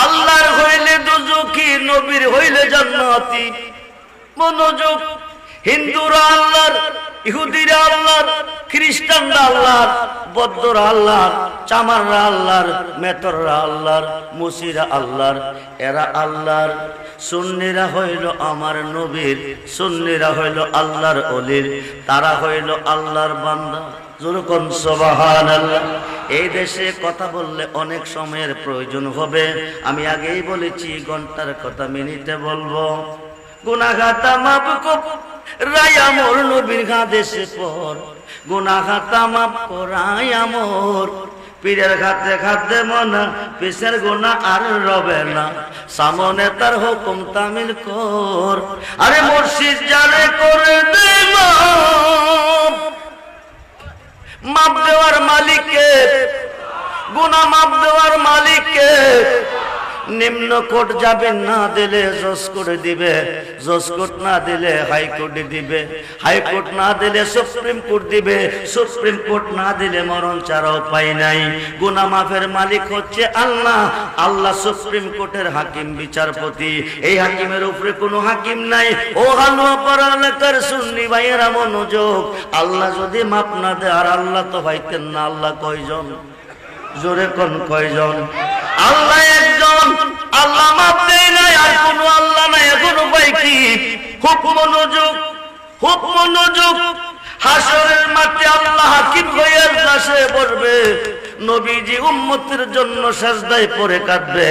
আল্লাহর হইলে দুজখী, নবীর হইলে জান্নাতি। মনোযোগ। হিন্দুরা আল্লাহর, ইহুদিরা আল্লাহর, খ্রিস্টানরা আল্লাহর, বৌদ্ধরা আল্লাহর, চামাররা আল্লাহর, মেতররা আল্লাহর, মুসিরা আল্লাহর। এরা আল্লাহর। সুন্নিরা হইল আমার নবীর, সুন্নিরা হইল আল্লাহর ওলির। তারা হইল আল্লাহর বান্দা। যখন সুবহানাল্লাহ। এই দেশে কথা বললে অনেক সময়ের প্রয়োজন হবে। আমি আগেই বলেছি ঘন্টার কথা মিনিটে বলবো। গুনাহগাতা মাফ করাই আমর নবীর ঘাদেশে পর, গুনাহগাতা মাফ করাই আমর। পীরের খাতে খাতে মনা, পিসের গুনাহ আর রবে না, সামনে তার হুকুম তামিল কর। আরে মুর্শিদ জানে করে দে মাপ দেওয়ার মালিককে, গুনাহ মাপ দেওয়ার মালিককে। নিম্ন কোর্ট যাবে, না দিলে জজ করে দিবে, জজ কোর্ট না দিলে হাইকোর্টে দিবে, হাইকোর্ট না দিলে সুপ্রিম কোর্ট দিবে, সুপ্রিম কোর্ট না দিলে মরণ ছাড়া উপায় নাই। গুনাহ মাফের মালিক হচ্ছে আল্লাহ। আল্লাহ সুপ্রিম কোর্টের হাকিম, বিচারপতি। এই হাকিমের উপরে কোনো হাকিম নাই। ও হালুয়া পাড়া এলাকার সুন্নি ভাইয়েরা মনোযোগ। আল্লাহ যদি মাপ না দেয়, আর আল্লাহ তো পাইতেন না। আল্লাহ কয়জন? জোরে কোন কয়জন? আল্লাহ একজন। আল্লাহ মাপ দেয় নাই, আর কোন আল্লাহ নাই। এখন উপায় কি? খুব মনোযোগ, খুব মনোযোগ। হাসরের মাঠে আল্লাহ হাকিম হয়ে এজলাসে বসবে, নবীজি উম্মতের জন্য সাজদায় পড়ে কাঁদবে।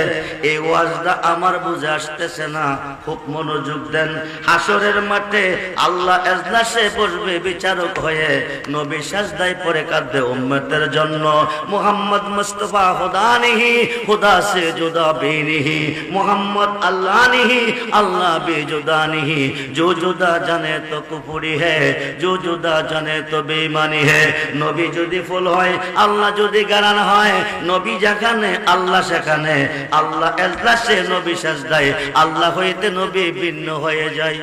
এই ওয়াজটা আমার বুঝে আসতেছে না, খুব মনোযোগ দেন। হাসরের মাঠে আল্লাহ এজলাসে বসবে বিচারক হয়ে, নবী সাজদায় পড়ে কাঁদবে উম্মতের জন্য। মুহাম্মদ মুস্তাফা খুদানিহি খুদা সে जुदा भी नहीं, मोहम्मद अल्लाह नहीं अल्लाह भी जुदा नहीं। जो जुदा जाने तो कुफरी है, जो जुदा जाने तो बेईमानी है। नबी যদি ফুল হয়, আল্লাহ যদি গারান হয়, নবী যেখানে আল্লাহ সেখানে। আল্লাহ এজলাসে নবী সাজদায়, আল্লাহ হইতে নবী ভিন্ন হয়ে যায়।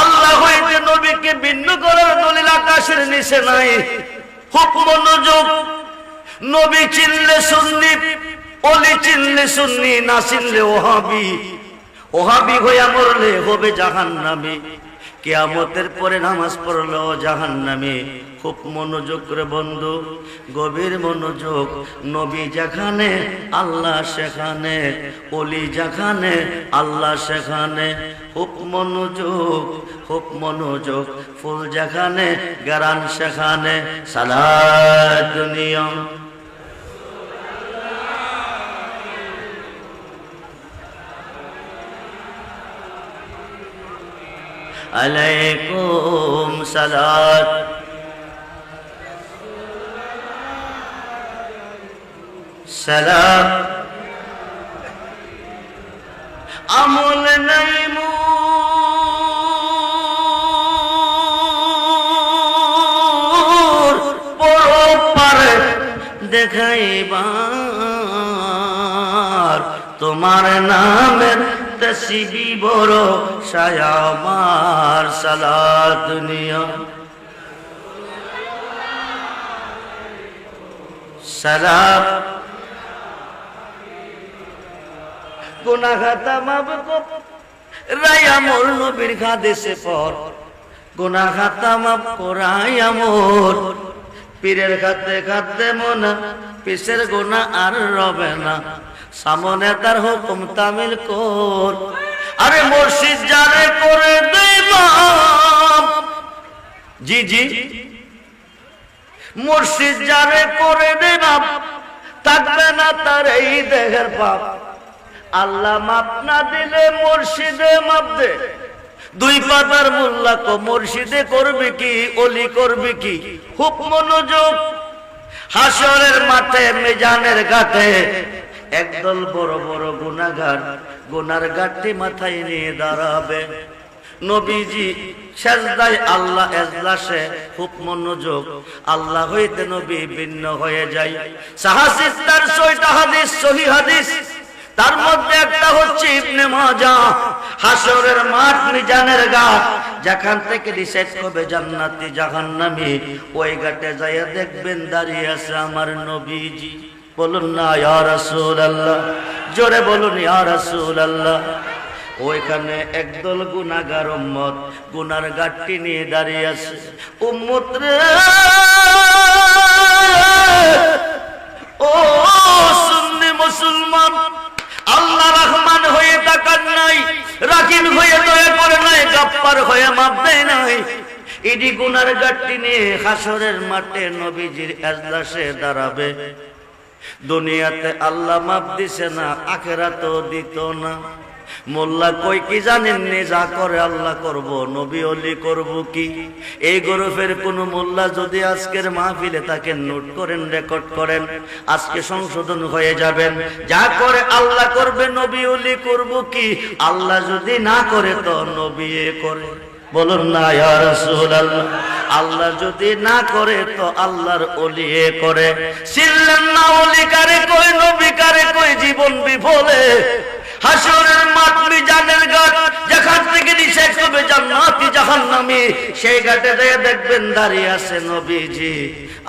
আল্লাহ হইতে নবীকে ভিন্ন করার দলিল আকাশের নিচে নাই। খুব মনোযোগ। নবী চিনলে সুন্নি, ওলি চিনলে সুন্নি, না চিনলে ওহাবি। ওহাবি হইয়া মরলে হবে জাহান্নামী, কিয়ামতের পরে নামাজ পড়লো জাহান্নামী। খুব মনোযোগ করে বন্ধু, গভীর মনোযোগ। নবী যেখানে আল্লাহ সেখানে, ওলি যেখানে আল্লাহ সেখানে। খুব মনোযোগ, খুব মনোযোগ। ফুল যেখানে গারান সেখানে। সালাত দুনিয়া अलैकुम सलात सलाम। আমল নাই মোর বড় পারে দেখাইবার, তোমার নামের তসবি বড় শায়ামার। সালাত দুনিয়া সালাম। গুনাহ খাতা মাফ কর রায়া মোর নবীর হাদিসে পর, গুনাহ খাতা মাফ করায়া মোর। পীরের খাতে খাতে মনা, পিসের গুনাহ আর রবে না, সামনে তার হুকুম তামিল কর। আরে মুর্শিদ জানে করে দে মাফ, জি জি মুর্শিদ জানে করে দে মাফ, থাকবে না তার এই দেহের পাপ। আল্লাহ মাপ না দিলে মুর্শিদে মাপ দে। দুই পাতার মোল্লা কো মুর্শিদে করবে কি, ওলি করবে কি? খুব মনোযোগ। হাসরের মাঠে মিজানের ঘাটে একদল বড় বড় গুনাহগার গুনার গাঁটটি মাথায় নিয়ে দাঁড়াবে। নবীজি সাজদায়, আল্লাহ এজলাসে। খুব মনোযোগ। আল্লাহ হইতে নবী ভিন্ন হয়ে যায়। সাহাসিস তার ৬টা হাদিস সহিহ হাদিস, তার মধ্যে একটা হচ্ছে ইবনে মাজাহ। হাসরের মাঠ মিজানের ঘাট, যেখান থেকে ডিসাইড করবে জান্নাতি জাহান্নামী, ওই ঘাটে যাইয়া দেখবেন দাঁড়িয়ে আছে আমার নবীজি। বলুন না ইয়া রাসূলুল্লাহ, জোরে বলুন ইয়া রাসূলুল্লাহ। ওইখানে একদল গুনাহগার উম্মত গুনার গাঁটটি নিয়ে দাঁড়িয়ে আছে। উম্মত রে, ও সুন্নি মুসলমান, আল্লাহ রহমান হয়ে তাকান নাই, রাকিব হয়ে দয়া করে নাই, গাফফার হয়ে মাপ দেয় নাই। ইডি গুনার গাঁটটি নিয়ে হাসরের মাঠে নবীজির এজলাসে দাঁড়াবে। দুনিয়াতে আল্লাহ মাপ দিছে না, আখিরাতেও দিত না। মোল্লা কই কি জানেননি, যা করে আল্লাহ করব, নবী ওলি করব কি? এই গরফের কোন মোল্লা যদি আজকের মাহফিলে তাকে নোট করেন, রেকর্ড করেন, আজকে সংশোধন হয়ে যাবেন। যা করে আল্লাহ করবে, নবী ওলি করব কি? আল্লাহ যদি না করে তো নবী করে। বলুন না ইয়া রাসূলুল্লাহ। আল্লাহ যদি না করে তো আল্লাহর ওলি করে। ছিলেন না ওলি কারে কই, নবী কারে কই, জীবন বিফলে। হাসরের মাঠ মিজানের ঘাট, যেখান থেকে ডিসাইড হবে জান্নাতি জাহান্নামী, সেই ঘাটে যেয়ে দেখবেন দাঁড়িয়ে আছে নবীজি।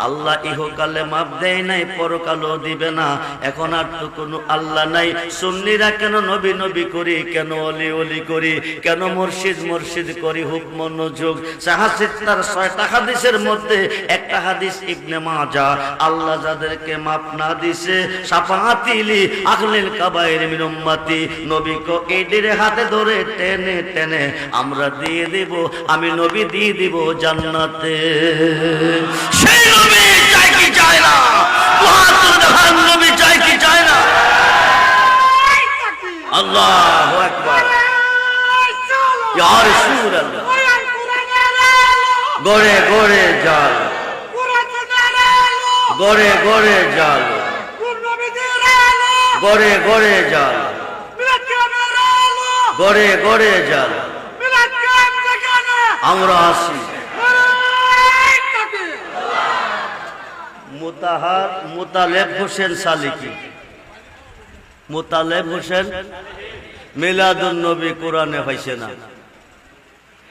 আল্লাহ ইহকালে মাপ দেয় নাই, পরকালও দিবে না। এখন আর তো কোনো আল্লাহ নাই। সুন্নিরা কেন নবী নবী করি, কেন ওলি ওলি করি, কেন মুর্শিদ মুর্শিদ করি? খুব মনোযোগ। সাহাসিত তার ৬টা হাদিসের মধ্যে একটা হাদিস ইবনে মাজাহ। আল্লাহ যাদেরকে মাপ না দিছে, শাফাআতিলি আহলিল কাবায়ের মিন উম্মতি, নবী কো এইদের হাতে ধরে টেনে টেনে আমরা দিয়ে দেব, আমি নবী দিয়ে দিব জান্নাতে। সেই নবী চাই কি চায় না? নবী চাই কি চায় না? আল্লাহু আকবার, ইয়া রাসূলুল্লাহ। গড়ে গড়ে জাল, গড়ে গড়ে জাল, গড়ে গড়ে জাল, গড়ে গড়ে জাল। আমরা আসি মোতালেব হোসেন সালিকি, মোতালেব হোসেন মিলাদুন নবী কোরআনে হইছে না,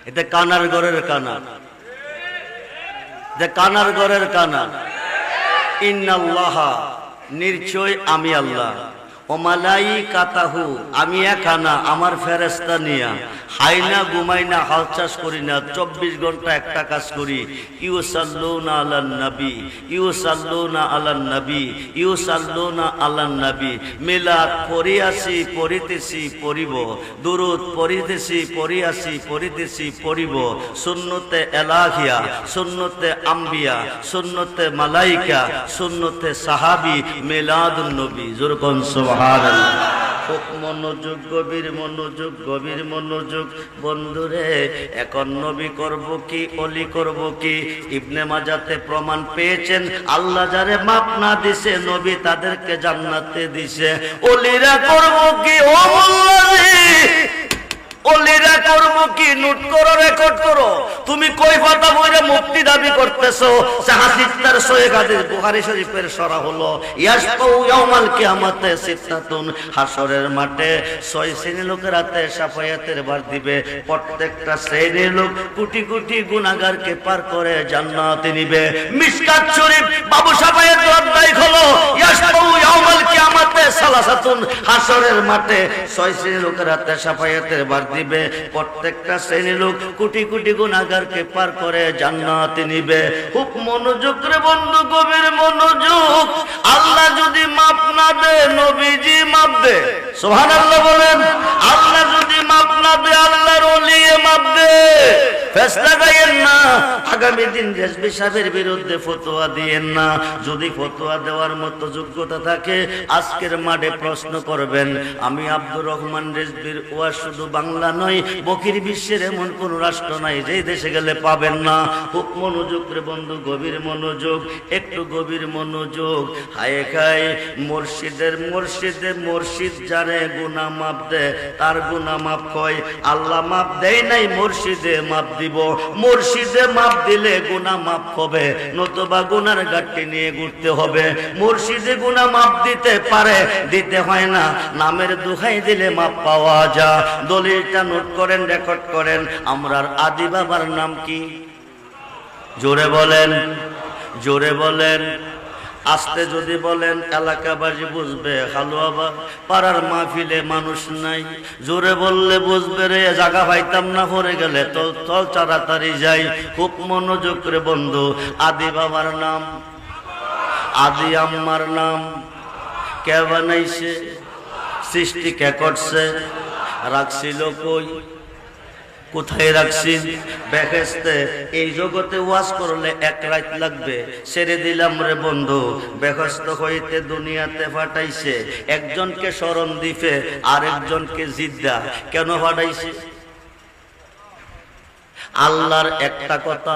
এটা কানার ঘরের কানা, এটা কানার ঘরের কানা। ইন্নাল্লাহা নিশ্চয় আমি আল্লাহ, ও মালাইকাতাহু আমি একানা, আমার ফেরেশতা নিয়া হাইনা ঘুমাইনা হাল চাষ করি না, 24 ঘন্টা একটা কাজ করি। ইউসাল্লুনা আলান নবী, ইউসাল্লুনা আলান নবী, ইউসাল্লুনা আলান নবী। মিলাদ পড়িয়াছি পড়িতেছি পড়িব, দুরূদ পড়িতেছি পড়িয়াছি পড়িতেছি পড়িব। সুন্নতে এলাহিয়া, সুন্নতে আম্বিয়া, সুন্নতে মালাইকা, সুন্নতে সাহাবী, মিলাদুন নবী। জোর কোন সুবহানাল্লাহ। খুব মনোযোগ, গভীর মনোযোগ, গভীর মনোযোগ বন্ধুরে। এখন নবী করব কি অলি করব কি? ইবনে মাজাতে প্রমাণ পেয়েছেন, আল্লাহ যারে মাপ না দিছে নবী তাদেরকে জান্নাতে দিছে। অলিরা করব কি? ও মোল্লাজি অলিরা করব কি? নোট করো, রেকর্ড করো। তুমি কই কথা বইরে মুক্তি দাবি করতেছো? সাহাসিত্তার সহিহ হাদিস বুখারী শরীফের সরা হলো ইয়াসফাউ ইয়াউমাল কিয়ামাতে সিত্তাতুন, হাসরের মাঠে 6 শ্রেণীর লোকের হাতে শাফায়াতের ভার দিবে। প্রত্যেকটা শ্রেণীর লোক কোটি কোটি গুনাহগারকে পার করে জান্নাতে নিবে। মিশকাত শরীফ বাবু শাফায়াত অধ্যায় হলো ইয়াসফাউ ইয়াউমাল কিয়ামাতে সালাসাতুন, হাসরের মাঠে 6 শ্রেণীর লোকের হাতে শাফায়াতের ভার দিবে। প্রত্যেকটা শ্রেণীর লোক কোটি কোটি গুনাহগারকে পার করে জান্নাতে নিবে। খুব মনোযোগ রে বন্ধু, গভীর মনোযোগ। আল্লাহ যদি মাপ না দে নবীজি মাপ দে। সুবহানাল্লাহ বলেন। আল্লাহ যদি মাপ না দে আল্লাহর ওলি মাপ দে। ফেসলা গায়েন না, আগামী দিন রেজবি সাহেবের বিরুদ্ধে ফতোয়া দিয়েন না। যদি ফতোয়া দেওয়ার মতো যোগ্যতা থাকে আজকের মাঠে প্রশ্ন করবেন। আমি আব্দুর রহমান রেজবির ওয়াজ শুধু বাংলা নয়, বকির বিশ্বের এমন কোন রাষ্ট্র নাই যেই দেশে গেলে পাবেন না। খুব মনোযোগ রে বন্ধু, গভীর মনোযোগ, একটু গভীর মনোযোগ। হায় খায় মুর্শিদের মুর্শিদে মুর্শিদ যারে গুনাহ মাপ দে তার গুনাহ মাপ কয়। আল্লাহ মাপ দেয় নাই, মুর্শিদে মাপ দিব। মুর্শিদে মাপ দিলে গুনাহ মাপ হবে, নতুবা গুনার গাঁটটি নিয়ে ঘুরতে হবে। মুর্শিদে গুনাহ মাপ দিতে পারে, দিতে হয় না। নামের দোহাই দিলে মাপ পাওয়া যায়। দলিলটা নোট করেন, রেকর্ড করেন। আমরার আদি বাবার নাম কি? জোরে বলেন, জোরে বলেন। আস্তে যদি বলেন এলাকাবাসী বুঝবে। হালুয়াবা পাড়ার মাহফিলে মানুষ নাই, জোরে বললে বুঝবে রে। জায়গা পাইতাম না, পড়ে গেলে তো চল তাড়াতাড়ি যাই। খুব মনোযোগ করে বন্ধু। আদি বাবার নাম, আদি আম্মার নাম কে বানাইছে? সৃষ্টি কে করছে? রাখছিল কই? কোথায় রাখছি? বেহেশতে। এই জগতে ওয়াজ করলে 1 রাত লাগবে, ছেড়ে দিলাম রে বন্ধু। বেহেশত হইতে দুনিয়াতে পাঠাইছে, একজনকে শরণ দ্বীপে আর একজনকে জিদ্দা। কেন পাঠাইছে? আল্লাহর একটা কথা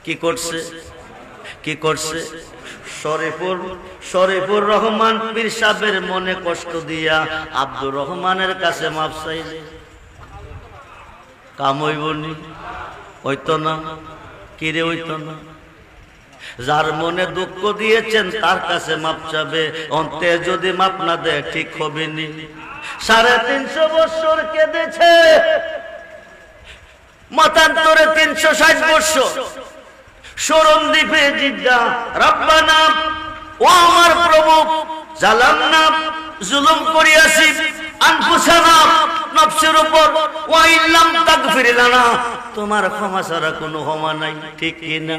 কি করছে? কি করছে? শরীফুর রহমান পীর সাহেবের মনে কষ্ট দিয়া আব্দুর রহমানের কাছে মাপ চাইলে কাম হইবনি? হইতো না। কিরে হইতো না? যার মনে দুঃখ দিয়েছেন তার কাছে মাপ চাবে। অন্তে যদি মাপ না দেয় ঠিক হবে নি। 350 বছর কেঁদেছে, মতান্তরে 360 বছর। শরণ দ্বীপে জিজ্ঞা রব্বানা, ও আমার প্রভু, জালামনা জুলুম করিয়াছি আনফুসানা, নফসের উপর, ওয়া ইল্লাম তাগফির লানা, তোমার ক্ষমা ছাড়া কোনো ক্ষমা নাই, ঠিক কি না?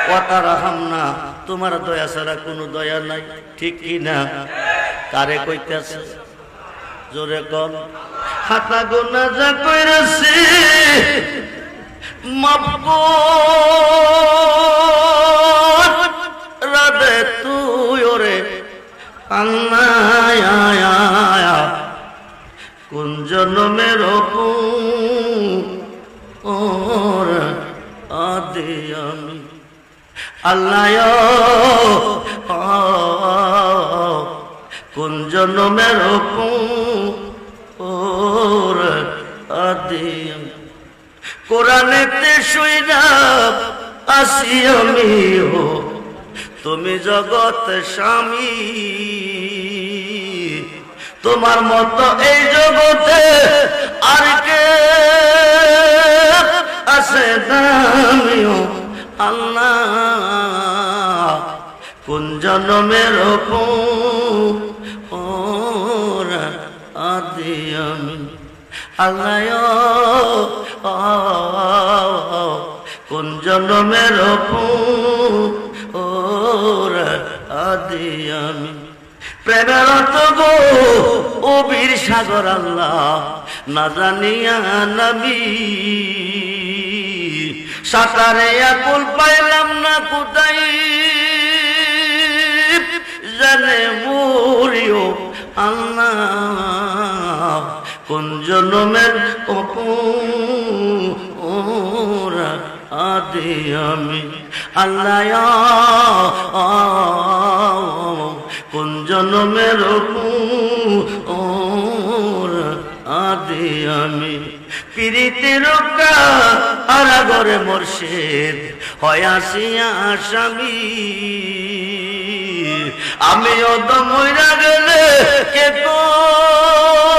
ওয়া তারহামনা, তোমার দয়া ছাড়া কোনো দয়া নাই, ঠিক কি না? কারে কইতেছে? জোরে কর। খাতা গোনা যা কইরাছি মাফ কর রাধে তুই ওরে আল্লাহ। কোন জন্মের ওর আদি আমি আল্লাহ। কোন জন্মের ওর আদি আমি কোরআনেতে শুইনা আসি আমিও তুমি জগৎ স্বামী। তোমার মতো এই জগতে আর কে আছে দামিও আল্লাহ। কোন জন্মের ওর আদি আমি আল্লাহ। কোন জন্মের ওর আদি আমি প্রেমের তো গো ও বীর সাগর আল্লাহ না জানিয়া নবী। সাঁতারে আকুল পাইলাম না কোথায় জানে মরিও আল্লাহ। কোন জন্মের ওর আদি আমি আল্লাহ। কোন জন্মের ওর আদি আমি পিরিতের কারাগরে মোরশেদ হয় আসিয়া আসামি। আমিও তো মইরা গেলে কে তোর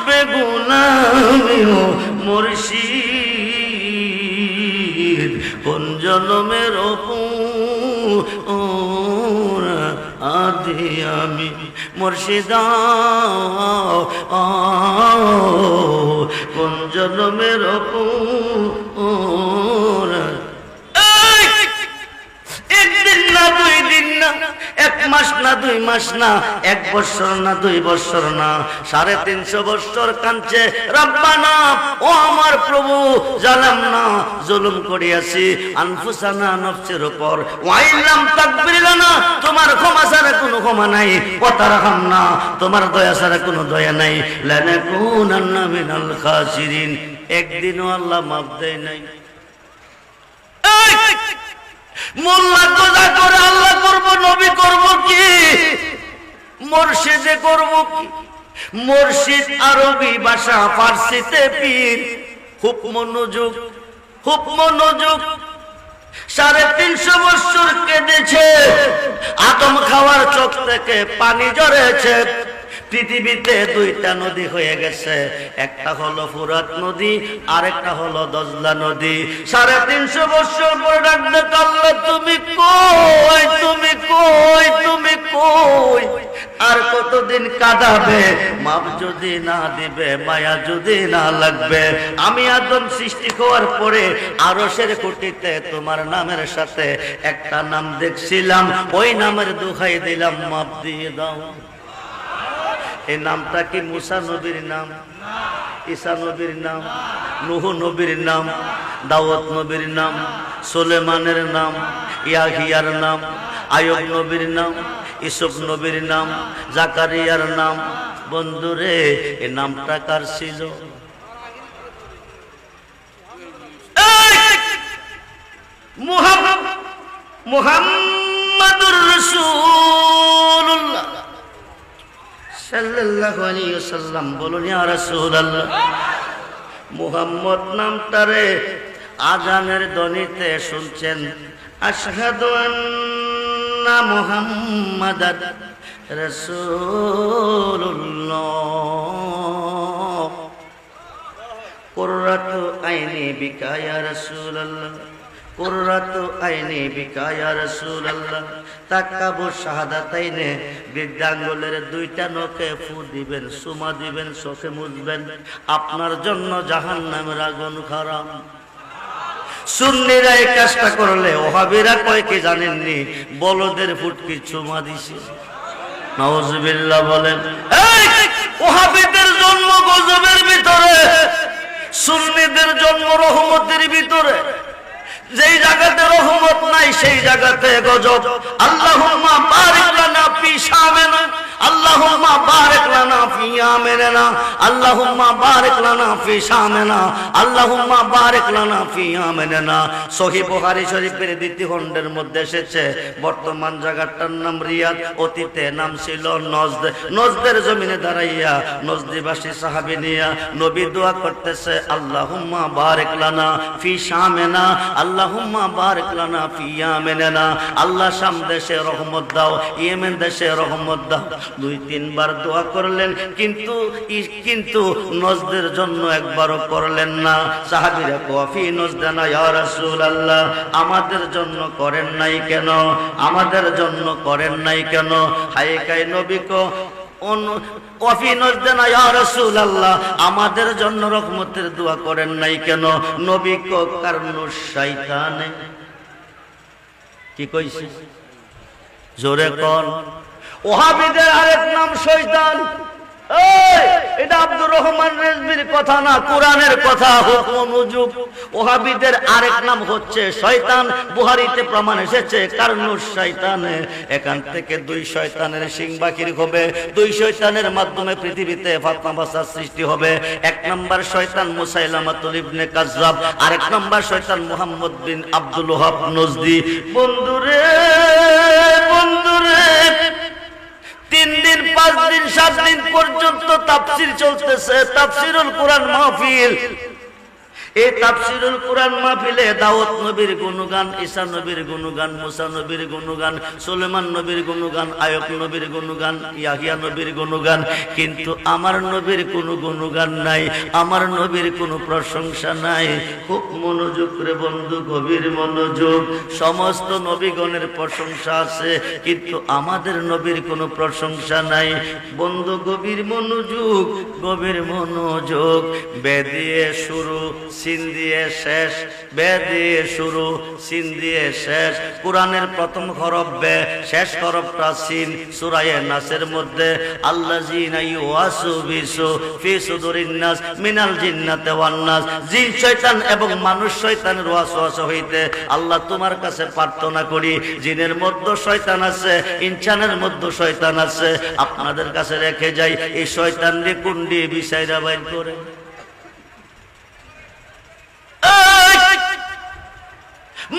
বেগুনামিও মুর্শিদ। কোন জন্মের ওর আদি আমি মুর্শিদ। কোন জন্মের ওর একদিন না দুই দিন না এক মাস না দুই মাস না এক বছর না দুই বছর না 350 বছর কাঁদছে রব্বানা ও আমার প্রভু জালাম না জুলুম করিয়াছি আনফুসানা নফসের উপর ওয়াইলাম তাকবির লানা তোমার ক্ষমা ছাড়া কোনো ক্ষমা নাই ওয়াতারহাম না তোমার দয়া ছাড়া কোনো দয়া নাই লানাকুনান্না মিনাল খাসিরিন। একদিনও আল্লাহ মাফ দেয় নাই। মোল্লা কোজা করে আল্লাহ করব নবী করব কি মুর্শিদে করব কি? মুর্শিদ আরবি ভাষা ফার্সিতে পীর। খুব মনোযোগ খুব মনোযোগ। 350 বছর কেঁদেছে আদম খাওয়ার চোখ থেকে পানি ঝরেছে। পৃথিবীতে দুইটা নদী হয়ে গেছে, একটা হলো ফুরাত নদী আর একটা হলো দজলা নদী। 350 বছর পর ডাকতে আল্লাহ তুমি কই তুমি কই তুমি কই? আর কতদিন কাঁদাবে? মাপ যদি না দিবে মায়া যদি না লাগবে। আমি আদম সৃষ্টি হওয়ার পরে আরশের কুটিতে তোমার নামের সাথে একটা নাম দেখছিলাম, ওই নামের দোহাই দিলাম মাপ দিয়ে দাও। এই নামটা কি মুসা নবীর নাম, ঈসা নবীর নাম, নূহ নবীর নাম, দাউদ নবীর নাম, সুলেমানের নাম, ইয়াহিয়ার নাম, আয়ুব নবীর নাম, ইউসুফ নবীর নাম, জাকারিয়ার নাম? বন্ধুরে এই নামটা কার ছিল? মুহাম্মাদুর রাসূলুল্লাহ সাল্লাল্লাহু আলাইহি ওয়াসাল্লাম। বলুন ইয়া রাসূলুল্লাহ। মুহাম্মদ নামটারে আজানের ধ্বনিতে শুনছেন, আশহাদু আন্না মুহাম্মাদার রাসূলুল্লাহ। কুররাতু আইনি বিকা ইয়া রাসূলুল্লাহ, কুররাতু আইনি বিকা ইয়া রাসূলুল্লাহ। তাকাবু শাহাদাতাইনে, বৃদ্ধাঙ্গুলের দুইটা নখে ফু দিবেন, সুমা দিবেন, চোখে মুছবেন। আপনার জন্য জাহান্নামের আগুন হারাম। সুন্নিরা এই কাজটা করলে ওহাবিরা কয় কি জানেননি? বলদের ফুটকি চুমা দিছে। নাউজুবিল্লাহ বলেন। এই ওহাবিদের জন্ম গজবের ভিতরে, সুন্নিদের জন্ম রহমতের ভিতরে। যেই জায়গাতে রহমত নাই সেই জায়গাতে গজব। আল্লাহুম্মা বারিক লানা ফি শামিনা, আল্লাহুম্মা বারিক লানা ফি ইয়ামিনা, আল্লাহুম্মা বারিক লানা ফি শামিনা, আল্লাহুম্মা বারিক লানা ফি ইয়ামিনা। সহিহ বুখারী শরীফের দ্বিতীয় খণ্ডের মধ্যে এসেছে, বর্তমান জায়গাটার নাম রিয়াদ, অতীতে নাম ছিল নজদ। নজদের জমিনে দাঁড়াইয়া নজদিবাসী সাহাবী নিয়া নবী দোয়া করতেছে, আল্লাহুম্মা বারিক লানা ফি শামিনা, আল্লাহুম্মা বারিক লানা ফি ইয়ামিনা। আল্লাহ শাম দেশে রহমত দাও, ইয়েমেন দেশে রহমত দাও। 2-3 বার দোয়া করলেন, কিন্তু নজদের জন্য একবারও করলেন না। সাহাবীরা কফি নজদানা ইয়া রাসূলুল্লাহ, আমাদের জন্য করেন নাই কেন? আমাদের জন্য করেন নাই কেন? হায়কায় নবী কো ওয়াফি নজদানা ইয়া রাসূলুল্লাহ, আমাদের জন্য রহমতের দোয়া করেন নাই কেন? নবী কো কারণু শয়তানে। কি কইছে? জোরে কোন। ওহাবিদের আরেক নাম শয়তান। এটা আব্দুর রহমান রেজভির কথা না, কোরআনের কথা। হুকুমুজুব। ওহাবিদের আরেক নাম হচ্ছে শয়তান। বুখারীতে প্রমাণ এসেছে কারণুশ শয়তানে। এখান থেকে 2 শয়তানের সিং বাকির হবে। 2 শয়তানের মাধ্যমে পৃথিবীতে ফাতনা ফাসাদ সৃষ্টি হবে। 1 নম্বর শয়তান মুসাইলামাতুল ইবনে কাজ্জাব, আরেক নম্বর শয়তান মুহাম্মদ বিন আব্দুল ওয়াহাব নজদি। বন্ধুরে, বন্ধুরে, 3 দিন 5 দিন 7 দিন পর্যন্ত তাফসীর চলতেছে, তাফসীরুল কোরআন মাহফিল। এই তাফসীরুল কোরআন মাহফিলে দাউদ নবীর গুণগান, ঈসা নবীর গুণগান, মুসা নবীর গুণগান, সুলেমান নবীর গুণগান, আয়ুব নবীর গুণগান, ইয়াহিয়া নবীর গুণগান। কিন্তু আমার নবীর কোনো গুণগান নাই, আমার নবীর কোনো প্রশংসা নাই। খুব মনোযোগ করে বন্ধু, গভীর মনোযোগ। সমস্ত নবীগণের প্রশংসা আছে, কিন্তু আমাদের নবীর কোনো প্রশংসা নাই। বন্ধু গভীর মনোযোগ, গভীর মনোযোগ। বে দিয়ে শুরু, সিন দিয়ে শেষ, বে দিয়ে শুরু, সিন দিয়ে শেষ। কোরআনের প্রথম হরফ বে, শেষ হরফটা সিন। সূরা নাসের মধ্যে আল্লাযীনা ইউওয়াসবিসু ফি সুদুরিন নাস মিনাল জিন্নাতি ওয়ান নাস। জিন শয়তান এবং মানুষ শয়তানের ওয়াসওয়াসা হইতে আল্লাহ তোমার কাছে প্রার্থনা করি, জিনের মধ্যে শয়তান আছে, ইনসানের মধ্যে শয়তান আছে, আপনাদের কাছে রেখে যাই, এই শয়তানকে কুন্ডি বিছাইরা বাইর করে।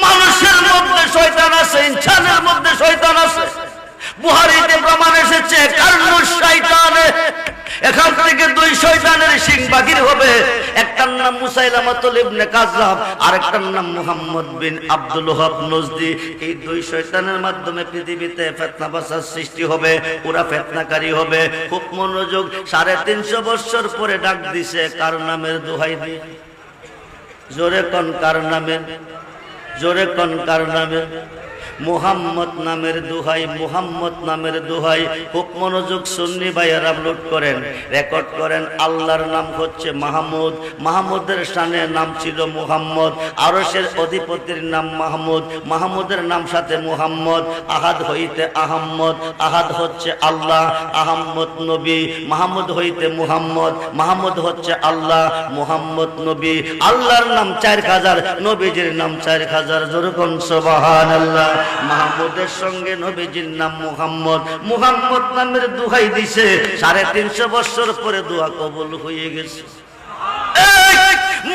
মানুষের মধ্যে শয়তান আছে, ইনসানের মধ্যে শয়তান আছে। বুখারীতে প্রমাণ এসেছে কারণুশ শয়তানে। এখান থেকে 2 শয়তানের সিং বাকির হবে। একটার নাম মুসাইলামাতুল ইবনে কাজ্জাব, আরেকটার নাম মুহাম্মদ বিন আব্দুল ওয়াহাব নজদি। এই 2 শয়তানের মাধ্যমে পৃথিবীতে ফিতনা ফাসাদ সৃষ্টি হবে, ওরা ফিতনাকারী হবে। খুব মনোযোগ। 350 বছর পরে ডাক দিছে কার নামের দোহাই দিয়ে? জোরে কোন কার নামে? জোরে কোন কার নামে? মুহাম্মদ নামের দোহাই, মুহাম্মদ নামের দোহাই। খুব মনোযোগ। সুন্নি ভাইয়েরা আপলোড করেন, রেকর্ড করেন। আল্লাহর নাম হচ্ছে মাহমুদ, মাহমুদের শানে নাম ছিল মুহাম্মদ। আরশের অধিপতির নাম মাহমুদ, মাহমুদের নাম সাথে মুহাম্মদ। আহাদ হইতে আহম্মদ, আহাদ হচ্ছে আল্লাহ, আহম্মদ নবী। মাহমুদ হইতে মুহাম্মদ, মাহমুদ হচ্ছে আল্লাহ, মুহাম্মদ নবী। আল্লাহর নাম 4000, নবীজির নাম 4000। যেরকম সুবহানাল্লাহ। মাহমুদের সঙ্গে নবীজির নাম মুহাম্মদ। মুহাম্মদ নামের দোহাই দিছে। 350 বছর পরে দোয়া কবুল হয়ে গেছে।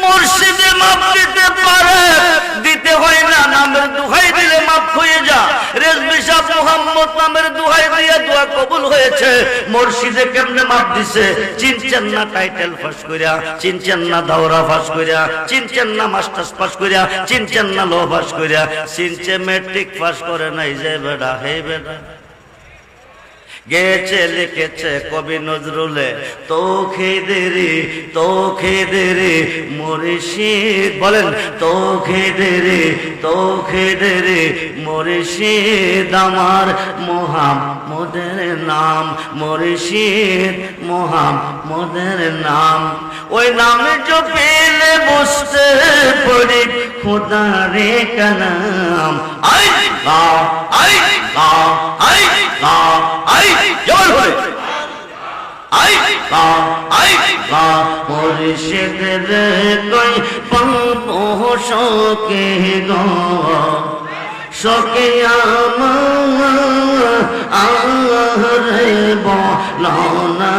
মুর্শিদে মাপ দিতে পারে, দিতে হয় না। নামের দোহাই দিলে মাপ হয়ে যা। রেজভী সাহেব মুহাম্মদ নামের দোহাই দিয়ে দোয়া কবুল হয়েছে। মুর্শিদে কেমনে মাপ দিছে? চিনছেন না টাইটেল পাস কইরা, চিনছেন না দাওরা পাস কইরা, চিনছেন না মাস্টার্স পাস কইরা, চিনছেন না ল পাস কইরা, চিনছে ম্যাট্রিক পাস করে নাই যে বেটা, হে বেটা। গেছে লিখেছে কবি নজরুলে, তোকে দেরে, তোকে দেরে মুর্শিদ। বলেন তোকে দেরে, তোকে দেরে মুর্শিদ আমার মুহাম্মদের নাম, মুর্শিদ মুহাম্মদের নাম। ওই নামে জপেলে বসতে পড়ি খোদারে কালাম। আই আই আই আই আই জোর করে আই মুর্শিদ রে কই পাবো শোকে গো শোকে আমার বলো না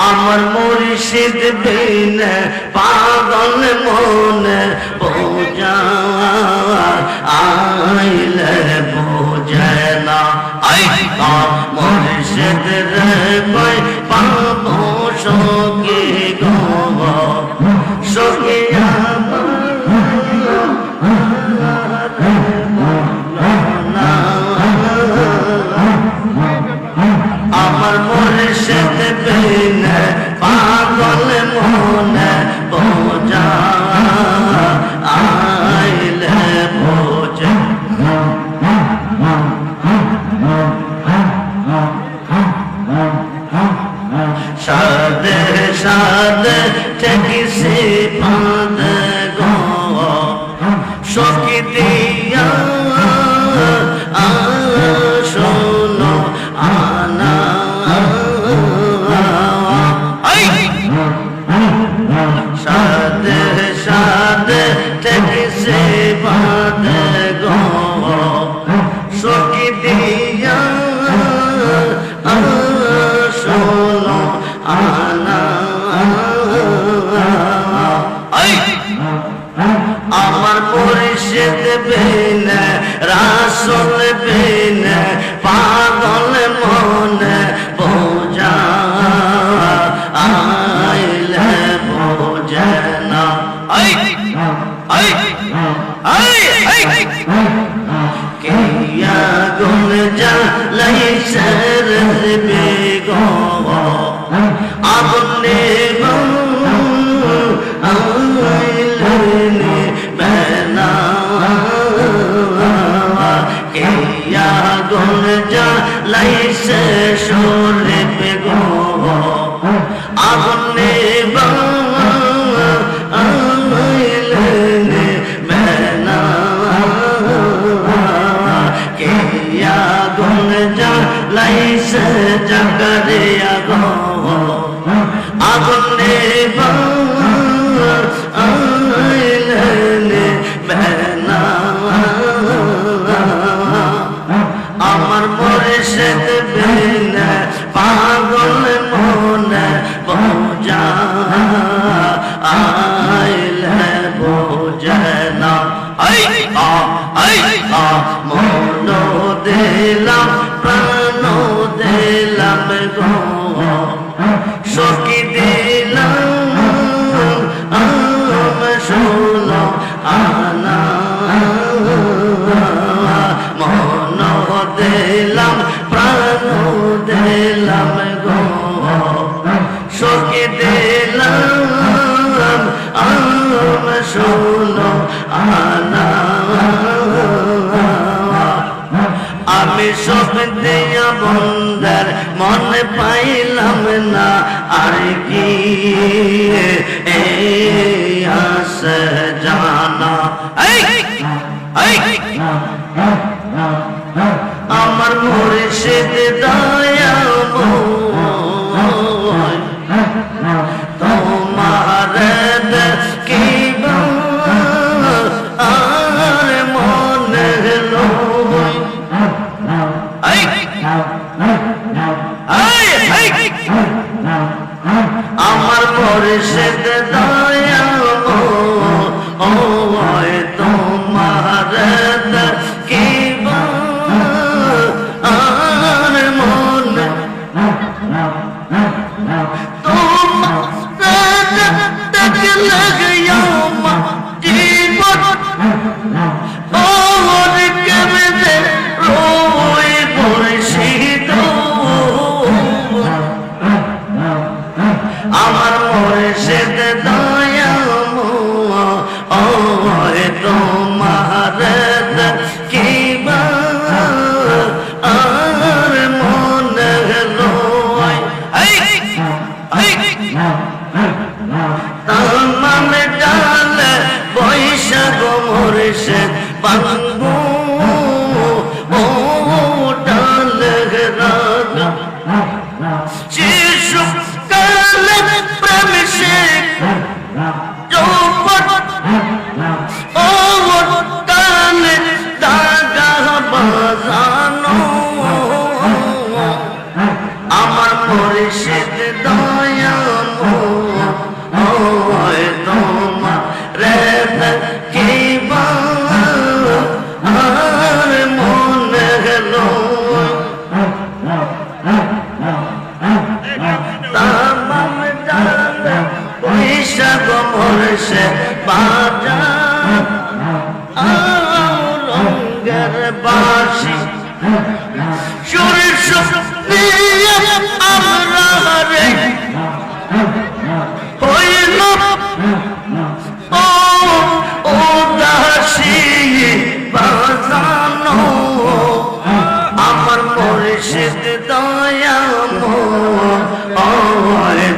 আমার মুর্শিদ বিন পাগল মন বোঝা আইলে বোঝে না মুর্শিদ রে কই পাবো শোকে গো শোকে আমার মুর্শিদ বিন পাগল মন বোঝা আইলে বোঝে সাদে সাদে ঠেকিসে পাদ গো সখী দিয়া শোনো আনা সাদে সাদে ঠেকিসে পাদ গো সখী দিয়া শোনো আনা আমার মুর্শিদ বিন রাসূল বিন পাগল মন বোঝা আইলে বোঝে না কিয়া গুণ জ্বালাইছে রে বেগো আগুনে আইলে বেনা কিয়া গুণ জ্বালাইছে সোরে বেগো আগুনে আইলে বেনা কিয়া গুণ জ্বালাইছে জাগরিয়া গো আগুনে আইলে বেনা আমার মুর্শিদ বিন পাগল মন বোঝা আইলে বোঝে না মন দিলাম প্রাণ দিলাম গো সখী দিলাম শোনো আনা মন দিলাম প্রাণ দিলাম গো সখী দিলাম শোনো আনা আমি সব দিয়া বন্দার মনে পাইলাম না আর কি আসে জানা আমার মুর্শিদ দয়া তোমার দেখিবা আর মনে লয় আমার মুর্শিদ দয়া তোমার দেখিবা আর মনে আমার মুর্শিদ দয়া তোমার দেখিবা আর মনে লয় তামাম ডালে বৈশাখ মুর্শিদ বাংবো বাজা রঙের বাঁশি সুর নিয়ে আমরা রে হইল ও উদাসী বাজানো আমার মুর্শিদ দয়াময়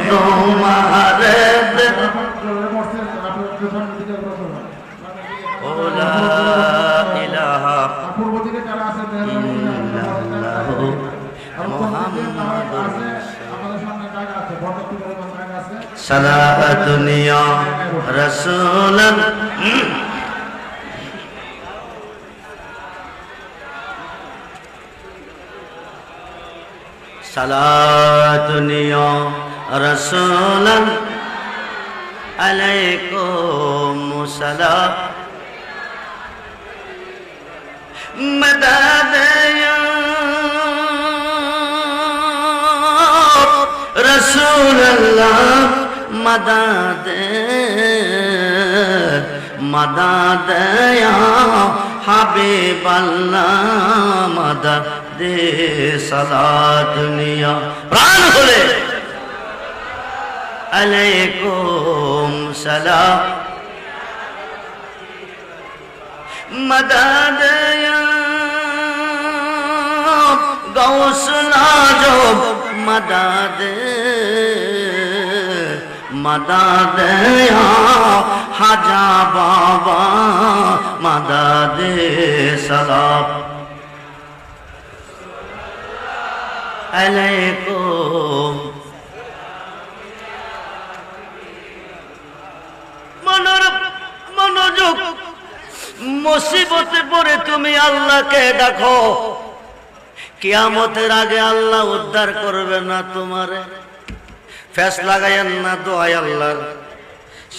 তোমার লা ইলাহা ইল্লাল্লাহু মুহাম্মাদুর সালাতুন ইয়া রাসূলান সালাতুন ইয়া রাসূলান আলাইকুম সালাম مدد يا رسول الله مدد مدد يا حبيب الله مدد صلاة يا প্রাণ খুলে আলাইকুম সালাম مدد يا غوث العجب مدد مدد يا حاجا بابا مدد سلام عليكم মনোযোগ মুসিবতে পড়ে তুমি আল্লাহকে ডাকো কিয়ামতের আগে আল্লাহ উদ্ধার করবে না তোমারে ফেস লাগাইয়েন না দোয়াই আল্লাহর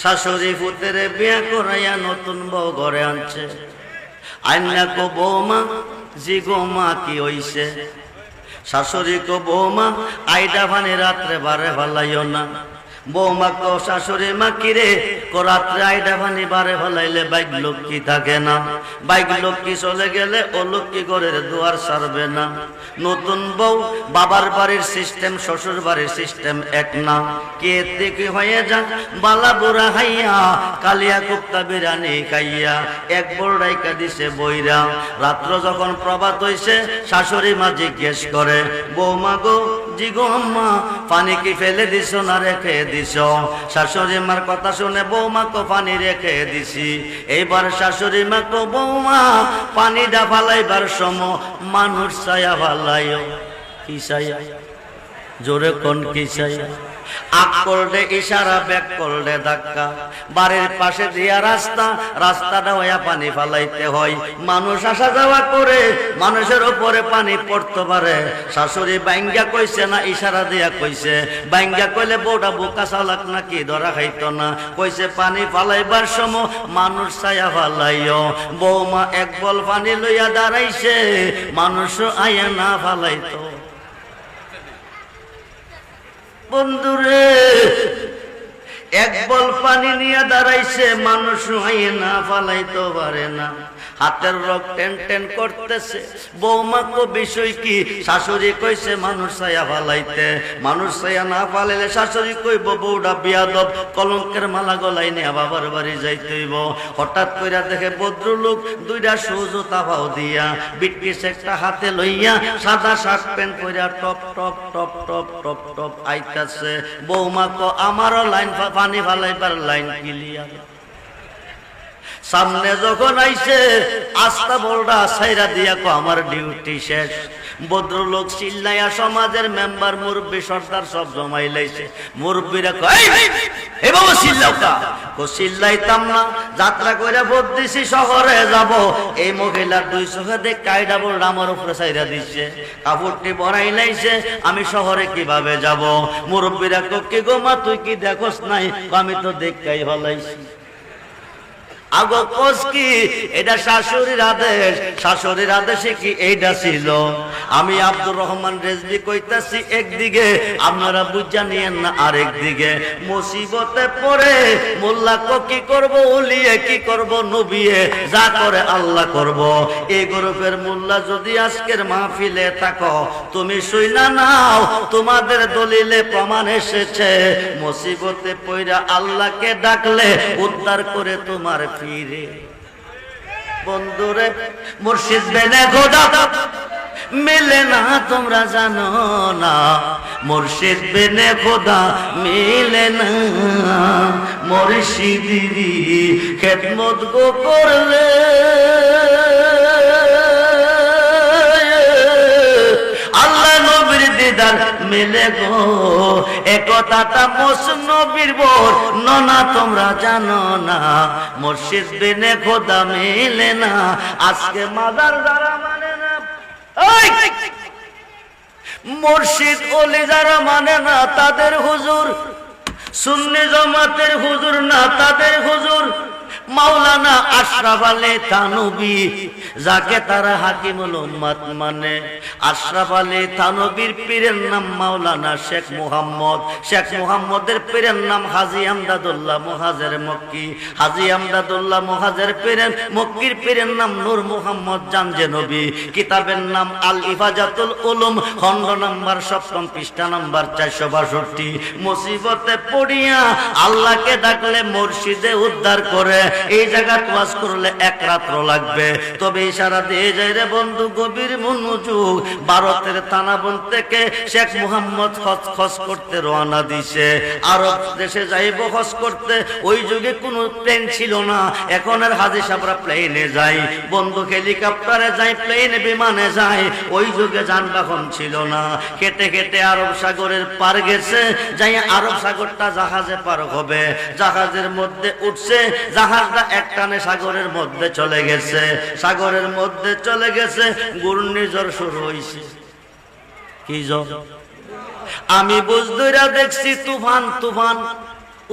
শাশুড়ি পুতেরে বিয়ে করাইয়া নতুন বউ ঘরে আনছে আইনা কো বৌমা জি গো মা কি হইছে শাশুড়ি কো বৌমা আইডা ভানি রাত্রে বারে ভালাইও না বৌমা কো শাশুড়ি মা কিরে কো রাত্রে আইডা ভানি বারে ভালাইলে বাইক লক্ষ্মী থাকে না বাইক লক্ষ্মী চলে গেলে ও লক্ষ্মী ঘরের দুয়ার সারবে না নতুন বউ বাবার বাড়ির সিস্টেম শ্বশুর বাড়ির সিস্টেম এক না কে থেকে হয়ে যা বালা বুড়া খাইয়া কালিয়া কুপ্তা বিরিয়ানি খাইয়া এক বড় ডাইকা দিছে বইরা রাত্র যখন প্রভাত হইছে শাশুড়ি মা জিজ্ঞেস করে বৌমা গো জি গো আম্মা পানি কি ফেলে দিছ না রেখে দিছ শাশুড়ি মার কথা শুনে বৌমা কো পানি রেখে দিছি এইবার শাশুড়ি মা কো বৌমা পানিটা ফালাইবার সময় মানুষ ছায়া ফালাইও কি ছায়া জোরে কোন কি ছায়া আক করলে ইশারা ব্যাক করলে ধাক্কা বাড়ির পাশে দিয়া রাস্তাটা হইয়া পানি ফালাইতে হয় মানুষ আসা যাওয়া করে মানুষের উপরে পানি পড়তে পারে শাশুড়ি বাইঙ্গা কইছে না ইশারা দিয়া কইছে বাইঙ্গা কইলে বউটা বোকা চালাক নাকি ধরা খাইতো না কইছে পানি ফালাইবার সময় মানুষ ছায়া ফালাইও বৌমা এক বল পানি লইয়া দাঁড়াইছে মানুষ আয়া না ফালাইতো বন্ধুরে এক বল পানি নিয়ে দাঁড়াইছে মানুষ হইয়ে না ফালাইতে পারে না হাতের রক টেন টেন করতেছে বৌমা কো বিষয় কি শাশুড়ি কইছে মানুষ ছায়া ফালাইতে মানুষ ছায়া না ফালাইলে শাশুড়ি কইব বউডা বিয়াদব কলঙ্কের মালা গলায় নিয়ে বাবার বাড়ি যাইতে হইব হঠাৎ কইরা দেখে ভদ্রলোক দুইটা সুজো তাভাও দিয়া বিটকিস একটা হাতে লইয়া সাদা শার্ট প্যান্ট পইরা top top top top top top আইতাছে বৌমা কো আমারও লাইন পানি ফালাইবার লাইন ক্লিয়ার সামনে যখন আইছে আস্তা বলডা ছাইরা দিয়া কো আমার ডিউটি শেষ ভদ্রলোক চিল্লাইয়া সমাজের মেম্বার মুরব্বী সর্দার সব জমাই লাইছে মুরব্বীরা কয় এই বাবা চিল্লাওটা কো চিল্লাইতাম না যাত্রা কইরা ভোট দিছি শহরে যাব এই মহিলার দুই চোখে দেখ কাইডা বল আমার উপরে ছাইরা দিছে কাপড়টি বড়াই লাইছে আমি শহরে কিভাবে যাব মুরব্বীরা কো কি গো মা তুই কি দেখোস নাই আমি তো দেখাই হলাইছি আগো কোস কি এটা শাশুড়ির আদেশ, শাশুড়ির আদেশে কি এইটা ছিল? আমি আব্দুর রহমান রেজভী কইতাছি একদিকে, আপনারা বুঝা নিয়েন না আরেক দিকে। মুসিবতে পড়ে মোল্লা কি করব, ওলিয়ে কি করব, নবিয়ে যা করে আল্লাহ করব। এই গ্রুপের মোল্লা যদি আজকের মাহফিলে থাকো, তুমি শুইনা নাও, তোমাদের দলিলে প্রমাণ এসেছে মুসিবতে পড়া আল্লাহকে ডাকলে উদ্ধার করে তোমার ফিরে। বন্ধুরে মুর্শিদ বেনে খোদা মিলে না, তোমরা জানো না মুর্শিদ বেনে খোদা মিলে না। মুর্শিদি খেদমত গো করলে আল্লাহ নবীর দিদার মিলে গো। একথাটা মসনবীর বোর ননা তোমরা জানো না, মুর্শিদ বিনে খোদা মিলে না। আজকে মাদার যারা মানে না, মুর্শিদ ওলি যারা মানে না, তাদের হুজুর সুন্নি জামাতের হুজুর না, তাদের হুজুর মাওলানা আশরাফ আলী থানভী, যাকে তারা হাকিমুল উম্মাত মানে। আশরাফ আলী থানভীর পীরের নাম মাওলানা শেখ মুহাম্মদ, শেখ মুহাম্মদের পীরের নাম হাজী আমদাদুল্লাহ মুহাজের মক্কি, হাজী আমদাদুল্লাহ মুহাজের পীরের মক্কির পীরের নাম নূর মুহাম্মদ জানজে নবী। কিতাবের নাম আল ইফাজাতুল উলুম, খণ্ড নাম্বার 7 পৃষ্ঠা নাম্বার 462। মুসিবতে পড়িয়া আল্লাহকে ডাকলে মুর্শিদে উদ্ধার করে। এই জায়গা ওয়াজ করলে এক রাত্র লাগবে, তবে ইশারা দিয়ে যায় রে বন্ধু, গভীর মনোযোগ। ভারতের তানাবন থেকে শেখ মুহাম্মদ হজ করতে রওনা দিছে, আরব দেশে যাইব হজ করতে। ওই যুগে কোনো প্লেন ছিল না, এখন আর হাজী সাহেবরা প্লেনে যায়, বন্ধু হেলিকপ্টারে যায়, প্লেনে বিমানে যায়। ওই যুগে যানবাহন ছিল না, কেটে কেটে আরব সাগরের পার গেছে, যাই আরব সাগরটা জাহাজে পার হবে। জাহাজের মধ্যে উঠছে, জাহাজটা একটানে সাগরের মধ্যে চলে গেছে, সাগরের মধ্যে চলে গেছে, ঘূর্ণিঝড় শুরু হয়েছে। কি ঝড়? আমি বুঝদইরা দেখছি তুফান, তুফান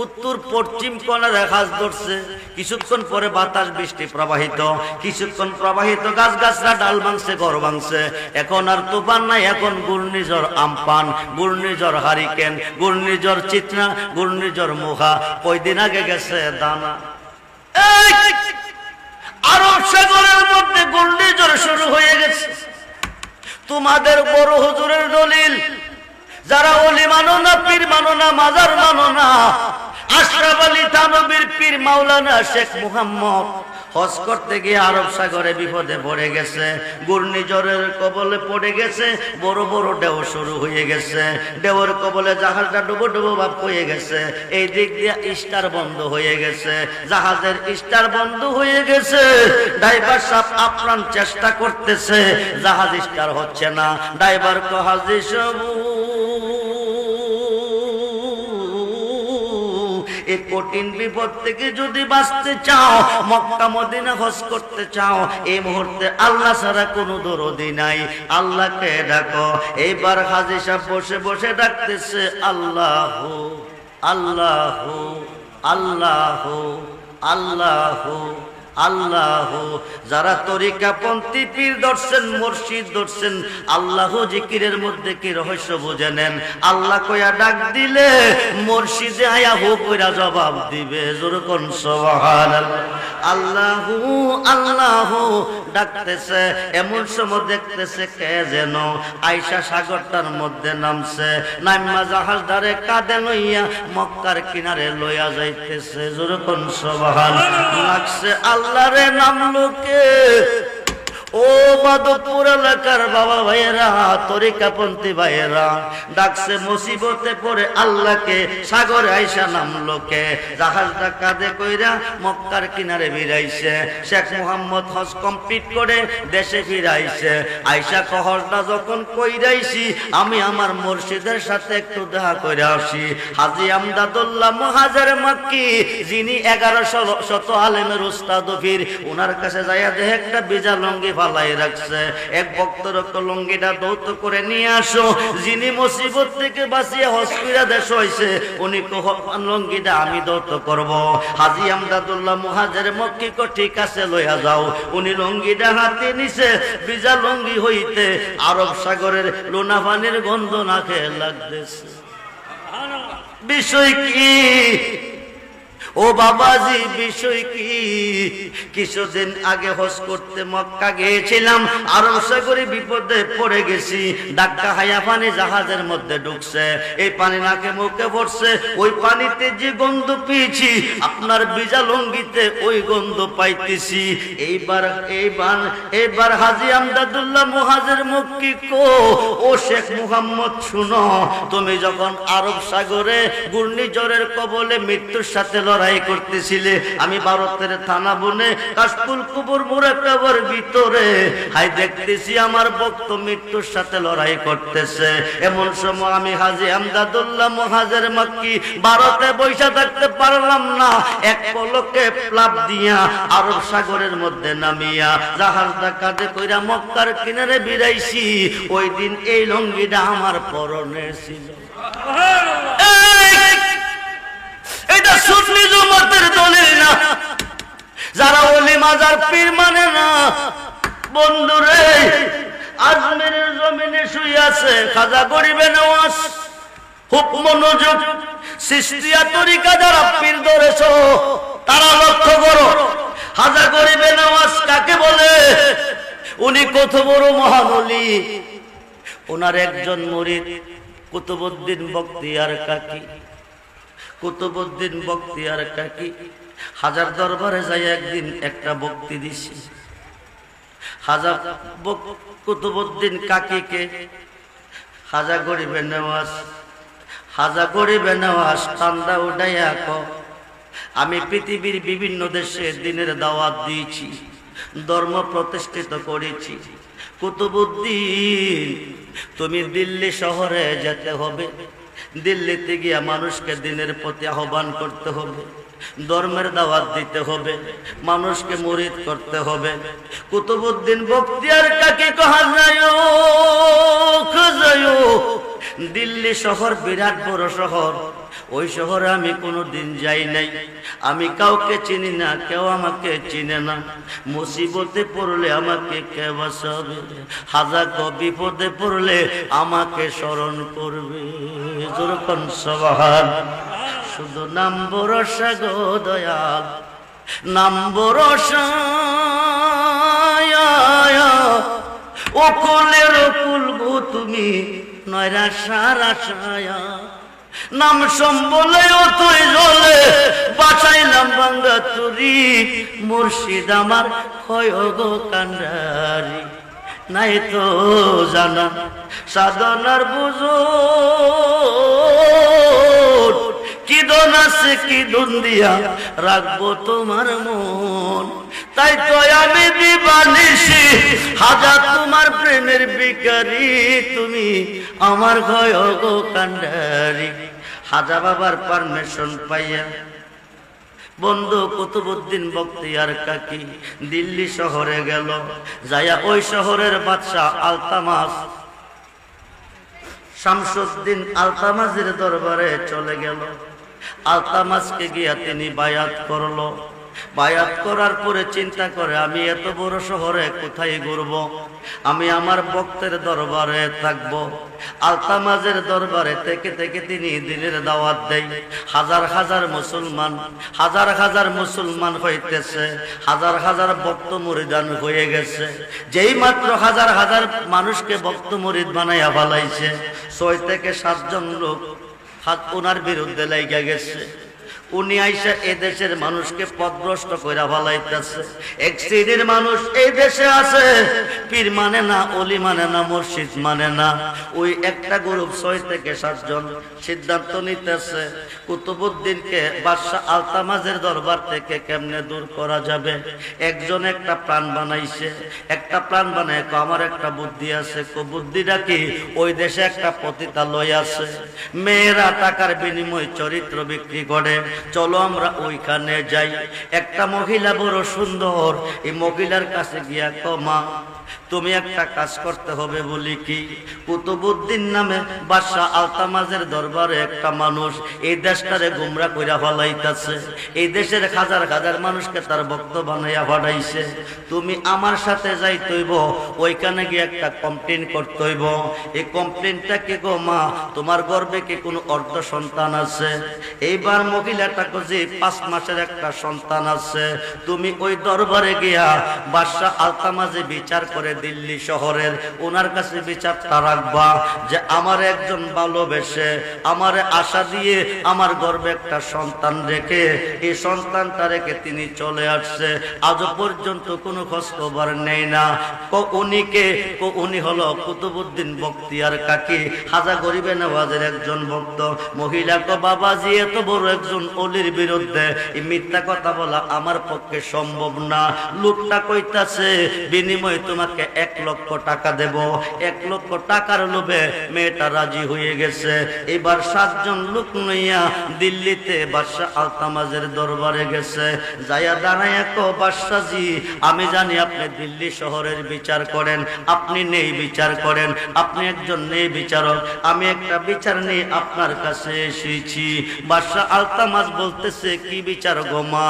উত্তর পশ্চিম কোণার হাজ ধরছে। কিছুক্ষণ পরে বাতাস বৃষ্টি প্রবাহিত, কিছুক্ষণ প্রবাহিত, গাছ গাছরা ডাল ভাঙছে, ঘর ভাঙছে। এখন আর তুফান নাই, এখন ঘূর্ণিঝড় আমপান, ঘূর্ণিঝড় হারিকেন, ঘূর্ণিঝড় চিত্রা, ঘূর্ণিঝড় মুখা। কয়দিন আগে গেছে দানা। আরব সাগরের মধ্যে ঘূর্ণিঝড় শুরু হয়ে গেছে। তোমাদের বড় হুজুরের দলিল, যারা ওলি মানো না, পীর মানো না, মাজার মানো না, আশরাফ আলী থানভীর পীর মাওলানা শেখ মুহাম্মদ হজ করতে গিয়ে আরব সাগরে বিপদে পড়ে গেছে, ঘূর্ণিঝড়ের কবলে পড়ে গেছে। বড় বড় ঢেউ শুরু হয়ে গেছে, ঢেউর কবলে জাহাজটা ডুবো ডুবো ভাব হয়ে গেছে। এই দিক দিয়ে স্টার বন্ধ হয়ে গেছে, জাহাজের স্টার বন্ধ হয়ে গেছে। ড্রাইভার সাহেব আপ্রাণ চেষ্টা করতেছে, জাহাজ স্টার হচ্ছে না। ড্রাইভার কো হাজী সাহেব, এই কঠিন বিপদ থেকে যদি বাঁচতে চাও, মক্কা মদিনা হজ করতে চাও, এই মুহূর্তে আল্লাহ ছাড়া কোনো দরদি নাই, আল্লাহকে ডাকো। এইবার হাজী সাহেব বসে বসে ডাকতেছে আল্লাহ আল্লাহ আল্লাহ আল্লাহ আল্লাহ। যারা তরিকাপন্থী পীর ধরছেন, মুর্শিদ ধরছেন, আল্লাহ জিকিরের মধ্যে কি রহস্য বুঝে নেন। আল্লাহ কইয়া ডাক দিলে মুর্শিদে আয়া হু কইরা জবাব দিবে। যেরকম সুবহানাল্লাহ। আল্লাহ আল্লাহ ডাকতেছে, এমন সময় দেখতেছে কে যেন আইসা সাগরটার মধ্যে নামছে, নাইমা জাহাজ ধারে কাঁধে লইয়া মক্কার কিনারে লইয়া যাইতেছে। যেরকম সুবহানাল্লাহ লাগছে। আল্লাহরে নাম লোকে ও মাধবপুর এলাকার বাবা ভাইয়েরা, তরিকাপন্থী ভাইয়েরা ডাকছে। মুসিবতে পড়ে আল্লাহকে, সাগরে আইসা নামলো কে, জাহাজটা কাঁধে কইরা মক্কার কিনারে ভিড়াইছে। শেখ মুহাম্মদ হজ কমপ্লিট করে দেশে ফিরাইছে। আইসা কহরটা যখন কইরাইছি, আমি আমার মুর্শিদের সাথে একটু দেখা করে আসি। হাজী আমদাদুল্লাহ মুহাজের মক্কি, যিনি 1100 আলেমের উস্তাদ পীর, ওনার কাছে যাইয়া দেখে একটা বিজা লঙ্গি ফালাই রাখছে। এক ভক্তর লুঙ্গিটা দৌত করে নিয়ে আসো, যিনি মুসিবত থেকে বাঁচিয়ে হজ কইরা দেশ হইছে উনি লুঙ্গিটা আমি দৌত করব। হাজী আমদাদুল্লাহ মুহাজির মক্কি কো ঠিক আছে লইয়া যাও। উনি লুঙ্গিটা হাতে নিছে, ভিজা লুঙ্গি হইতে আরব সাগরের লোনা পানির গন্ধ নাকে লাগতেছে। বিষয় কি ও বাবাজি, বিষয় কি? কিছুদিন আগে হজ করতে মক্কা গিয়েছিলাম, আরব সাগরে বিপদে পড়ে গেছি। ধাক্কা খাইয়া পানি জাহাজের মধ্যে ঢুকছে, এই পানি নাকে মুখে পড়ছে। ওই পানিতে যে গন্ধ পেয়েছি, আপনার ভিজা লুঙ্গিতে ওই গন্ধ পাইতেছি। এইবার হাজী আমদাদুল্লাহ মুহাজির মক্কি কো, ও শেখ মুহাম্মদ শুনো, তুমি যখন আরব সাগরে ঘূর্ণিঝড়ের কবলে মৃত্যুর সাথে লড়াই করতেছিলে, আমি ভারতের থানা বনে কাশফুল কুবুর মুরাকাবার ভিতরে হাই দেখতেছি আমার ভক্ত মৃত্যুর সাথে লড়াই করতেছে। এমন সময় আমি হাজী আমদাদুল্লাহ মুহাজির মক্কি ভারতে বৈশা থাকতে পারলাম না, এক পলকে প্লাব দিয়া আরব সাগরের মধ্যে নামিয়া জাহাজটা কাঁধে কইরা মক্কার কিনারে বিরাইছি। ওই দিন এই লুঙ্গিটা আমার পরনে ছিল। এটা সুন্নি জামাতের দলিল না, যারা ওলি মাজার পীর মানে না। বন্ধুরে, আজমিরের জমিনে শুয়ে আছে খাজা গরিবে নওয়াজ, খুব মনোযোগ। চিশতিয়া তরিকা যারা পীর ধরেছো তারা লক্ষ্য করো, খাজা গরিবে নওয়াজ কাকে বলে? উনি কত বড় মহান ওলি। ওনার একজন মুরিদ কুতুবউদ্দিন বখতিয়ার কাকি, কুতুবউদ্দিন বখতিয়ার কাকি হাজার দরবারে যাই একদিন একটা বক্তি দিছে। হাজার কুতুবউদ্দিন কাকিকে হাজা গরিবে নওয়াজ, হাজা গরিবে নওয়াজ ঠান্ডা উঠাইয়া ক, আমি পৃথিবীর বিভিন্ন দেশে দিনের দাওয়াত দিয়েছি, ধর্ম প্রতিষ্ঠিত করেছি। কুতুবউদ্দিন, তুমি দিল্লি শহরে যেতে হবে, দিল্লিতে গিয়া মানুষকে দিনের প্রতি আহ্বান করতে হবে, ধর্মের দাওয়াত দিতে হবে, মানুষকে মুরিদ করতে হবে। কুতুবউদ্দিন বখতিয়ার কাকি কহা যায়, দিল্লি শহর বিরাট বড় শহর, ওই শহরে আমি কোনোদিন যাই নাই, আমি কাউকে চিনি না, কেউ আমাকে চিনে না। মুসিবতে পড়লে আমাকে কে বাঁচাবে? হাজা বিপদে পড়লে আমাকে স্মরণ করবে। যখন সবাহার শুধু নাম ভরসা গো দয়াল, নাম ভরসা অকুলের অকুল গো তুমি, নয়রা সারা সায়া নাম সম্বলে অতই জলে বাঁচাইলাম বাঙ্গা তুরি। মুর্শিদ আমার হয় গো কান্ডারি, নাই তো জানা সাধনার বুঝো কি দন আছে, কি দন দিয়া রাখবো তোমার মন। তাই তো আমি দিবানিশি হাজা তোমার প্রেমের ভিখারি, তুমি আমার ভয় গো কান্ডারি। হাজা বাবার পারমিশন পাইয়া বন্ধু কুতুবউদ্দিন বখতিয়ার কাকি দিল্লি শহরে গেল। যাইয়া ওই শহরের বাদশা আলতামাস শামসুদ্দিন আলতামাজের দরবারে চলে গেল। আলতামাজকে গিয়া তিনি বায়াত করলো। বায়াত করার পরে চিন্তা করে, আমি এত বড় শহরে কোথায় ঘুরবো, আমি আমার ভক্তের দরবারে থাকবো। আলতামাজের দরবারে থেকে থেকে তিনি দিনের দাওয়াত দেয়। হাজার হাজার মুসলমান, হাজার হাজার মুসলমান হইতেছে, হাজার হাজার ভক্ত মুরিদান হয়ে গেছে। যেই মাত্র হাজার হাজার মানুষকে ভক্ত মুরিদ বানাইয়া ফেলাইছে, 6 থেকে 7 জন লোক হাত ওনার বিরুদ্ধে লাইগা গেছে। উনি আইসা এ দেশের মানুষকে পথভ্রষ্ট কইরা ফেলাইতেছে। এক শ্রেণীর মানুষ এই দেশে আছে, পীর মানে না, অলি মানে না, মুর্শিদ মানে না। ওই একটা গ্রুপ 6 থেকে 7 জন সিদ্ধান্ত নিতেছে কুতুবউদ্দিনকে বাদশা আলতামাজের দরবার থেকে কেমনে দূর করা যাবে। একজন একটা প্ল্যান বানাইছে, একটা প্ল্যান বানায় আমার একটা বুদ্ধি আছে। বুদ্ধিটা কি? ওই দেশে একটা পতিতালয় আছে, মেয়েরা টাকার বিনিময়ে চরিত্র বিক্রি করে, চলো আমরা ওইখানে যাই। একটা মহিলা বড় সুন্দর, এই মহিলার কাছে গিয়া মা তুমি একটা কাজ করতে হবে। বলি কি? কুতুবউদ্দিন নামে বাদশা আলতামাজের দরবারে একটা মানুষ এই দেশটারে গুমরা কইরা ফলাইতাছে, এই দেশের হাজার হাজার মানুষকে তার ভক্ত বানাইয়া ফাটাইছে। তুমি আমার সাথে যাইতে হইব, ওইখানে গিয়ে একটা কমপ্লেন করতে হইব। এই কমপ্লেনটা কি গো মা, তোমার গর্ভে কি কোনো অর্ধ সন্তান আছে? এইবার মহিলাটা যে 5 মাসের একটা সন্তান আছে। তুমি ওই দরবারে গিয়া বাদশা আলতামাজে বিচার করে দিল্লি শহরের ওনার কাছে বিচারটা রাখবা যে আমার একজন ভালোবেসে আমারে আশা দিয়ে আমার গর্ভে একটা সন্তান রেখে এই সন্তানটা রেখে তিনি চলে আসছে, আজও পর্যন্ত কোনো খোঁজ খবর নেই না। উনি হলো কুতুবউদ্দিন বখতিয়ার কাকি, হাজা গরিবে নওয়াজের একজন ভক্ত। মহিলা কো বাবাজি এত বড় একজন অলির বিরুদ্ধে এই মিথ্যা কথা বলা আমার পক্ষে সম্ভব না। লোকটা কইতাছে বিনিময়ে তোমাকে 1 লক্ষ টাকা দেব। 1 লক্ষ টাকার লোভে মেয়েটা রাজি হয়ে গেছে। এবার 7 জন লোক নিয়া দিল্লিতে বাদশা আলতামাজের দরবারে গেছে। যাইয়া দাঁড়াইয়া কো বাদশাজি আমি জানি আপনি দিল্লি শহরের বিচার করেন, আপনি নেই বিচার করেন, আপনি একজন নেই বিচারক, আমি একটা বিচার নিয়ে আপনার কাছে এসেছি। বাদশা আলতামাজ বলতেছে কি বিচার গো মা?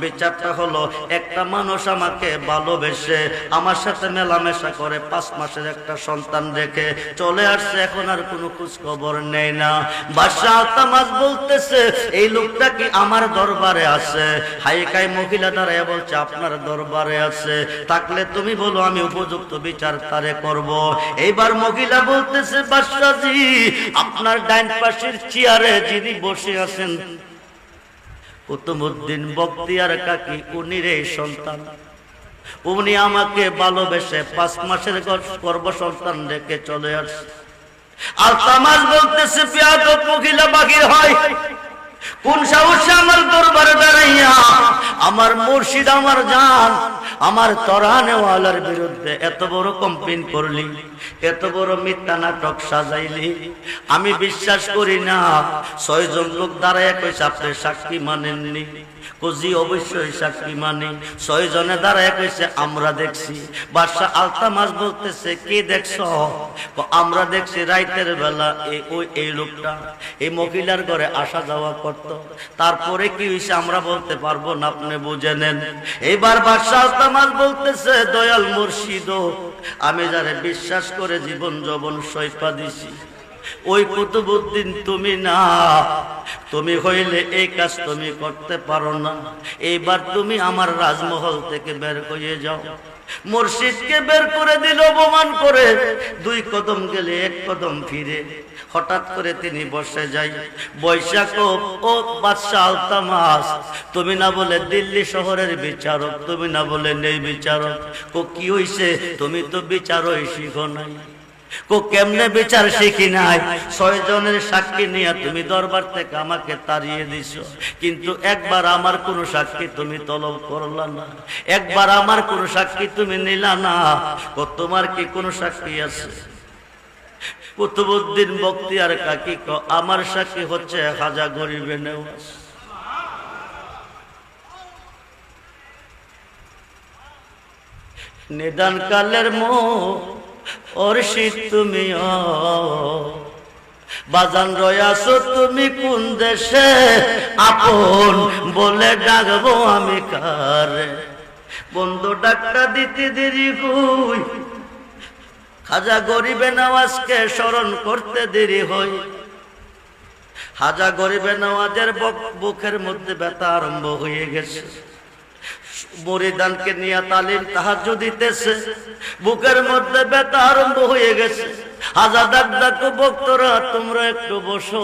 বিচারটা হলো একটা মানুষ আমাকে ভালোবেসে আমার সাথে মেলামেশা করে 5 মাসের একটা সন্তান রেখে চলে আসছে, এখন আর কোনো খোঁজ খবর নেই না। বাদশা আলতামাজ বলতেছে এই লোকটা কি আমার দরবারে আছে? হাইকাই মহিলা দাঁড়ায় বলছে আপনার দরবারে আছে, থাকলে তুমি বলো আমি উপযুক্ত বিচার তারে করব। এইবার মহিলা বলতেছে বাদশাজি আপনার ডাইন পাশের চেয়ারে যিনি বসে আছেন কুতুবউদ্দিন বখতিয়ার কাকি, উনি রে সন্তান, উনি আমাকে ভালোবেসে 5 মাসের গর্ভ সন্তান রেখে চলে আসছে। আলতামাজ বলতেছে বেয়াদব মহিলা বাহির হয়, কোন সাহসে আমার দরবারে দাঁড়াইয়া আমার মুর্শিদ আমার জান আমার তরানেওয়ালার বিরুদ্ধে এত বড় কমপ্লেন করলি, এত বড় মিথ্যা নাটক সাজাইলি? আমি বিশ্বাস করি না। 6 জন লোক দাঁড়াইয়া কইছে আপনি সাক্ষী মানেননি? কোজি অবশ্যই সাক্ষী মানি। 6 জনে দাঁড়ায় কইছে আমরা দেখছি। বাদশা আলতামাজ বলতেছে কি দেখছো? আমরা দেখছি রাইতের বেলা এই লোকটা এই মহিলার ঘরে আসা যাওয়া করত, তারপরে কি হইছে আমরা বলতে পারবো না, আপনি বুঝে নেন। এবার বাদশা আলতামাজ বলতেছে দয়াল মুর্শিদ আমি যারে বিশ্বাস করে জীবন যৌবন সইপা দিছি ওই কুতুবউদ্দিন তুমি না, তুমি হইলে এই কাজ তুমি করতে পারো না। এইবার তুমি আমার রাজমহল থেকে বের হয়ে যাও। মুর্শিদকে বের করে দিল অপমান করে। 2 কদম গেলে 1 কদম ফিরে। হঠাৎ করে তিনি বসে যাই। বৈশাখ ও বাদশা আলতামাজ তুমি না বলে দিল্লি শহরের বিচারক, তুমি না বলে নেই বিচারক, কি হইছে? তুমি তো বিচারই শিখো নাই। কেমনে বিচার শিখি নাই? 6 জনের সাক্ষী নিয়ে তুমি দরবার থেকে আমাকে তাড়িয়ে দিছো, কিন্তু একবার আমার কোনো সাক্ষী তুমি তলব করলা না, একবার আমার কোনো সাক্ষী তুমি নিলা না। তোমার কি কোনো সাক্ষী আছে? কুতুবউদ্দিন বখতিয়ার কাকি আমার সাক্ষী হচ্ছে খাজা গরিবে নওয়াজ। নিদান কালের মুর্শিদ তুমি বাজান রয়াছো তুমি কোন দেশে? আপন বলে ডাকবো আমি কারে? বন্ধু ডাকটা দিতে দেরি হই, খাজা গরিবে নওয়াজকে স্মরণ করতে দেরি হই। খাজা গরিবে নওয়াজের বুকের মধ্যে ব্যথা আরম্ভ হয়ে গেছে। মুরিদানকে নিয়ে তালিম তাহাজ্জুদ দিতেছে, বুকের মধ্যে ব্যথা আরম্ভ হয়ে গেছে। হাজা ডাক ভক্তরা তোমরা একটু বসো,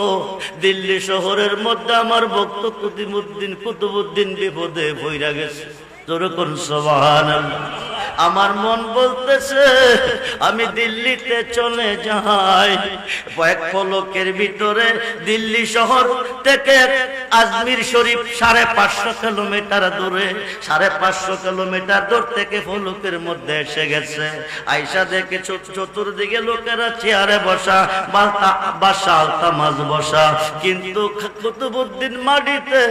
দিল্লি শহরের মধ্যে আমার ভক্ত কুতুবউদ্দিন বিপদে পইরা গেছে। জোরে কোন সুবহানাল্লাহ। আমার মন বলতেছে আমি দিল্লিতে চলে যাই। এক পলকের ভিতরে দিল্লি শহর থেকে আজমির শরীফ 550 কিলোমিটার দূরে, 550 কিলোমিটার দূর থেকে পলকের মধ্যে এসে গেছে। আয়সা দেখে চতুর্দিকে লোকেরা চেয়ারে বসা, বাদশাহ আলতামাজ বসা, কিন্তু কুতুবউদ্দিন মাটিতে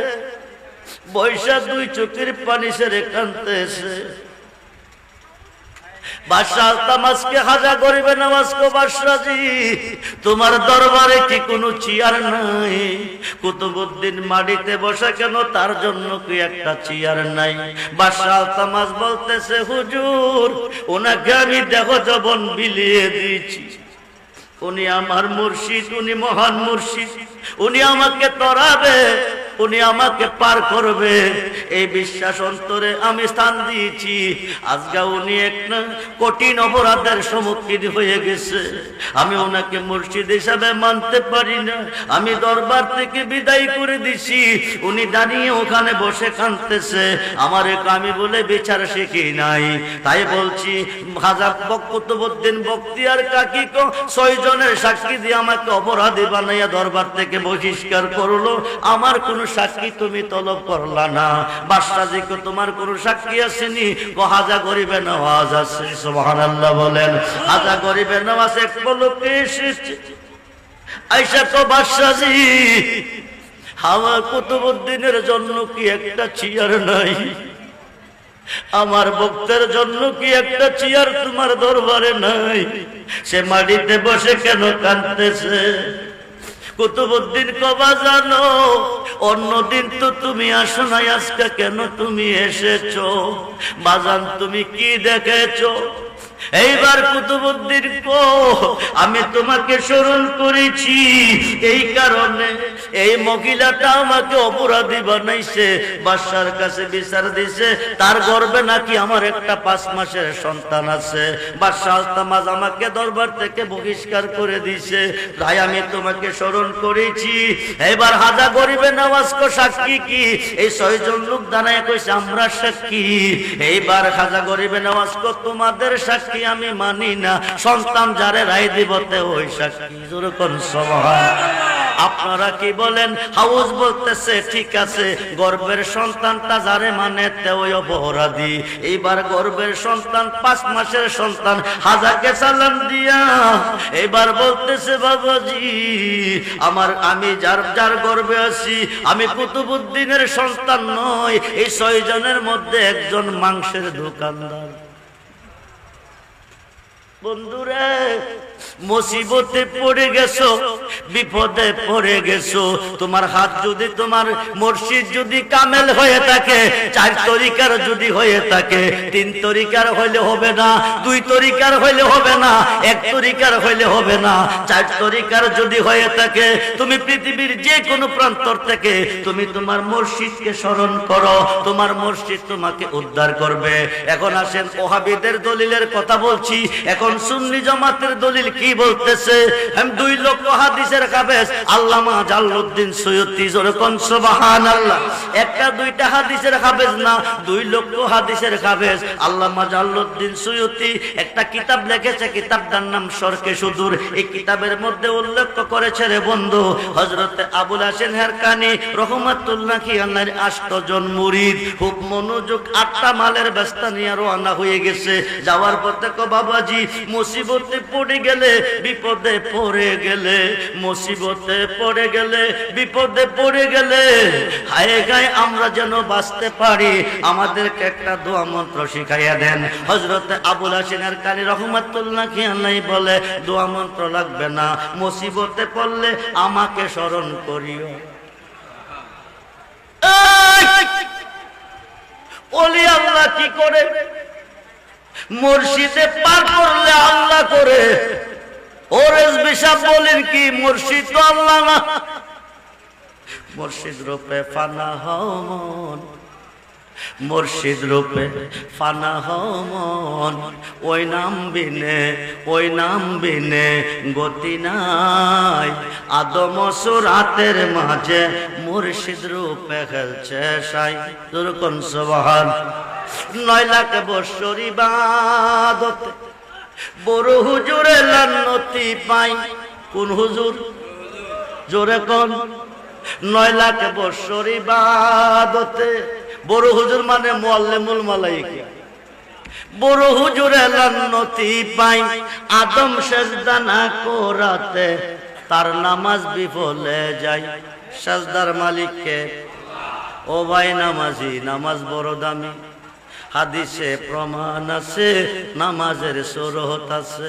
বৈশা 2 চোখের পানি ছেড়ে কাঁদতেছে। বাদশাহ আলতামাজকে হাজা করিবে নওয়াজ কো বাদশাহজি, তোমার দরবারে কি কোনো চেয়ার নাই? কুতুবউদ্দিন মাটিতে বসে কেন, তার জন্য কি একটা চেয়ার নাই? বাদশাহ আলতামাজ বলতেছে হুজুর, ওনাকে আমি দেহ যৌবন বিলিয়ে দিয়েছি, উনি আমার মুর্শিদ, উনি মহান মুর্শিদ, উনি আমাকে তরাবে, উনি আমাকে পার করবে, এই বিশ্বাস অন্তরে আমি স্থান দিয়েছি। আজকে উনি একটা কঠিন অপরাধের সম্মুখীন হয়ে গেছে, আমি ওনাকে মুর্শিদ হিসাবে মানতে পারি না, আমি দরবার থেকে বিদায় করে দিছি। উনি দাঁড়িয়ে ওখানে বসে কাঁদতেছে, আমার আমি বলে বিচার শিখি নাই, তাই বলছি খাজা কুতুবউদ্দিন বখতিয়ার কাকিকে 6 জনের সাক্ষী দিয়ে আমাকে অপরাধী বানাইয়া দরবার থেকে বহিষ্কার করলো। আমার কোন সাক্ষী তুমি তলব করলা না। বাদশাহজিকে তোমার কোন সাক্ষী আসেনি? হাজা গরিবে নওয়াজ আছে। সুবহানাল্লাহ বলেন। হাজা গরিবে নওয়াজ এক পলকে এসেছে। আয়েশা তো বাদশাহজি, আমার কুতুবউদ্দিনের জন্য কি একটা চেয়ার নাই? আমার ভক্তের জন্য কি একটা চেয়ার তোমার দরবারে নাই? সে মাটিতে বসে কেন কাঁদতেছে? কুতুবউদ্দিন কবা জানো, অন্যদিন তো তুমি আসো নাই, আজকে কেন তুমি এসেছো? বাজান তুমি কি দেখেছো? এইবার কুতুবউদ্দিন কো, আমি তোমাকে স্মরণ করেছি, এই কারণে এই মহিলাটা আমাকে অপরাধী বানাইছে, বাদশার কাছে বিচার দিছে, তার গর্ভে নাকি আমার একটা 5 মাসের সন্তান আছে। বাদশা আলতামাজ আমাকে দরবার থেকে বহিষ্কার করে দিছে, তাই আমি তোমাকে স্মরণ করেছি। এবার হাজা গরিবে নওয়াজ কো সাক্ষী কি? এই 6 জন লোক দাঁড়ায় কইছে আমরা সাক্ষী। এইবার হাজা গরিবে নওয়াজ কো তোমাদের সাক্ষী আমি মানি না, সন্তান যারে রায় দিবতে ওই সাক্ষী। জোরে কোন সুবহানাল্লাহ। আপনারা কি বলেন? হাউস বলতেছে ঠিক আছে, গর্ভের সন্তানটা যারে মানে ওই অপরাধী। এইবার গর্ভের সন্তান 5 মাসের সন্তান হাজাকে সালাম দিয়া এবার বলতেছে বাবাজি, আমি যার গর্ভে আছি আমি কুতুবউদ্দিনের সন্তান নয়, এই 6 জনের মধ্যে একজন মাংসের দোকানদার। বন্ধুরে, মুসিবতে পড়ে গেছো, বিপদে পড়ে গেছো, তোমার হাত যদি, তোমার মুর্শিদ যদি কামেল হয়ে থাকে, 4 তরিকার যদি হয়ে থাকে, 3 তরিকার হইলে হবে না, 2 তরিকার হইলে হবে না, 1 তরিকার হইলে হবে না, 4 তরিকার যদি হয়ে থাকে, তুমি পৃথিবীর যে কোনো প্রান্তর থেকে তুমি তোমার মুর্শিদকে স্মরণ করো, তোমার মুর্শিদ তোমাকে উদ্ধার করবে। এখন আসেন ওহাবীদের দলিলের কথা বলছি, এখন সুন্নি জামাতের দলিল কি বলতেছে? 2 লক্ষ হাদিসের হাফেজ আল্লামা জালালউদ্দিন সৈয়দী, জোরে কোন সুবহানাল্লাহ। একটা 2টা হাদিসের হাফেজ না, 2 লক্ষ হাদিসের হাফেজ আল্লামা জালালউদ্দিন সৈয়দী একটা কিতাব লিখেছে, কিতাবটার নাম শরকে সুদূর। এই কিতাবের মধ্যে উল্লেখ করেছে রে বন্ধু, হযরতে আবুল হাসেন হারকানি রাহমাতুল্লাহি আলাইহির 8 জন মুরিদ খুব মনোযোগ 8টা মালের ব্যস্তা নিয়ে রওনা হয়ে গেছে। যাওয়ার পথে কো বাবাজি, মুসিবতে পড়ে গেলে, বিপদে পড়ে গেলে, মুসিবতে পড়ে গেলে, বিপদে পড়ে গেলে, হায় গায় আমরা যেন বাঁচতে পারি, আমাদেরকে একটা দোয়া মন্ত্র শিখাইয়া দেন। হযরতে আবুল হাসেন হারকানি রাহমাতুল্লাহি আলাইহি বলে, দোয়া মন্ত্র লাগবে না, মুসিবতে পড়লে আমাকে স্মরণ করিও। ওলি আল্লাহ কি করে? মুর্শিদে পার করলে আল্লাহ করে। ওরেস বিশাপ বলেন কি, মুর্শিদ তো আল্লাহ না। মুর্শিদ রূপে ফানা হও মন, মুর্শিদ রূপে ফানা হও মন, ওই নাম বিনে গতি নাই। আদম সুরাতের মাঝে মুর্শিদ রূপে খেলছে সাই। কোন সুবহান। 9 লাখ বৎসর ইবাদত বড় হুজুরে লান্নতি পাই। কোন হুজুর? জোরে কোন? 9 লাখ বৎসর ইবাদতে বড় হুজুর মানে মুআল্লিমুল মালায়েকা। বড় হুজুরে লান্নতি পাই আদম সেজদা না করাতে তার নামাজ বিফলে যায়। সেজদার মালিককে? ও ভাই নামাজি, নামাজ বড় দামি। হাদিসে প্রমাণ আছে নামাজের সরহত আছে,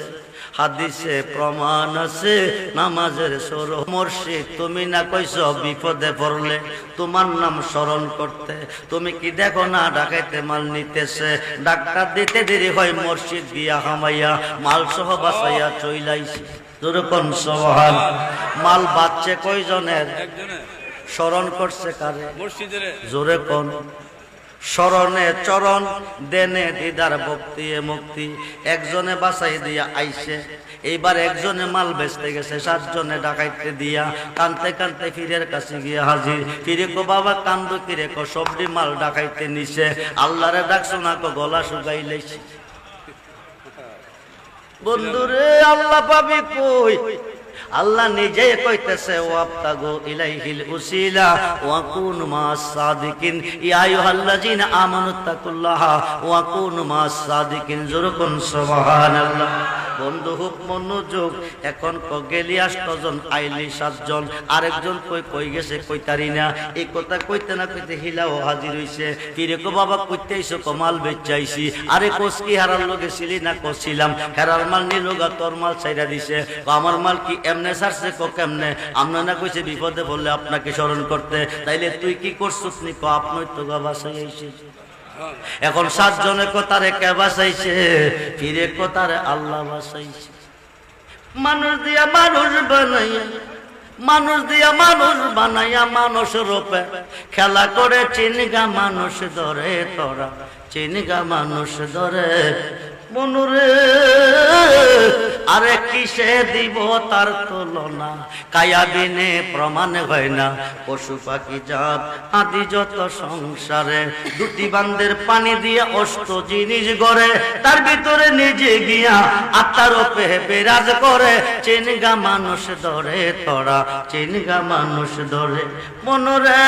হাদিসে প্রমাণ আছে নামাজের সরহ। মুর্শিদ তুমি না কইছ বিপদে পড়লে তোমার নাম স্মরণ করতে, তুমি কি দেখো না ডাকাইতে মাল নিতেছে, ডাক্তার দিতে দেরি হয়, মুর্শিদ গিয়া হামাইয়া মাল সহ বাঁচাইয়া চইলাইছে। যেরকম সুবহান। মাল বাচ্চে কয়জনের? স্মরণ করছে কারে? জোরে কোন? স্মরণে চরণ দেনে দিদার ভক্তি মুক্তি। একজনে বাঁচাই দিয়া আইছে, এইবার একজনে মাল বেচতে গেছে, 7 জনে ডাকাইতে দিয়া কানতে কানতে পীরের কাছে গিয়া হাজির। পীরে কো বাবা কান্দো কিরে? কো সবডি মাল ডাকাইতে নিছে। আল্লাহরে ডাকছো না? কো গলা শুকাই লাইছে। বন্ধুরে আল্লাহ পাবি কই? আল্লাহ নিজে কইতেছে ওয়াবতাগু ইলাইহিল উসিলা ওয়া কুনু মাস সাদিকিন। ইয়া আইয়ুহাল্লাযিনা আমানুত্তাকুল্লাহা ওয়া কুনু মাস সাদিকিন। জোরকুন সুবহানাল্লাহ। বন্ধু হুক মনোযোগ। এখন গেলি 8 জন, আইলি 7 জন, আরেকজন কই গেছে কইতারি না। এই কথা কইতে না কইতে হিলাও হাজির হইছে। পীরে কো বাবা কইতেইছো? কমাল বেচাইছি। আরে কোস কি হারার লগে ছিলি না? কছিলাম। হেরার মাল নিলগা তোর মাল ছাইরা দিছে। আমার মাল কি এমনে ছাড়ছে? কো কেমনে? আমরা না কইছে বিপদে পড়লে আপনাকে স্মরণ করতে, তাইলে তুই কি করছিস নি? কো আপনি তো গা বাসায় আইছে। এখন 7 জনের কথারে কে বাঁচাইছে? ফিরে কথারে আল্লাহ বাঁচাইছে। মানুষ দিয়া মানুষ বানাইয়া, মানুষ দিয়া মানুষ বানাইয়া মানুষ রূপে খেলা করে চিনগা মানুষ ধরে তোরা, চিনগা মানুষ ধরে। মনুরে আরে কিসে দিব তার তুলনা, কায়া বিনে প্রমাণ হয় না। পশু পাখি জাত আদি যত সংসারে, 2টি বান্দের পানি দিয়ে অষ্ট জিনিস গড়ে, তার ভিতরে নিজে গিয়া আত্মার রূপে বিরাজ করে। চিনগা মানুষ ধরে তোরা, চিনগা মানুষ ধরে। মনুরে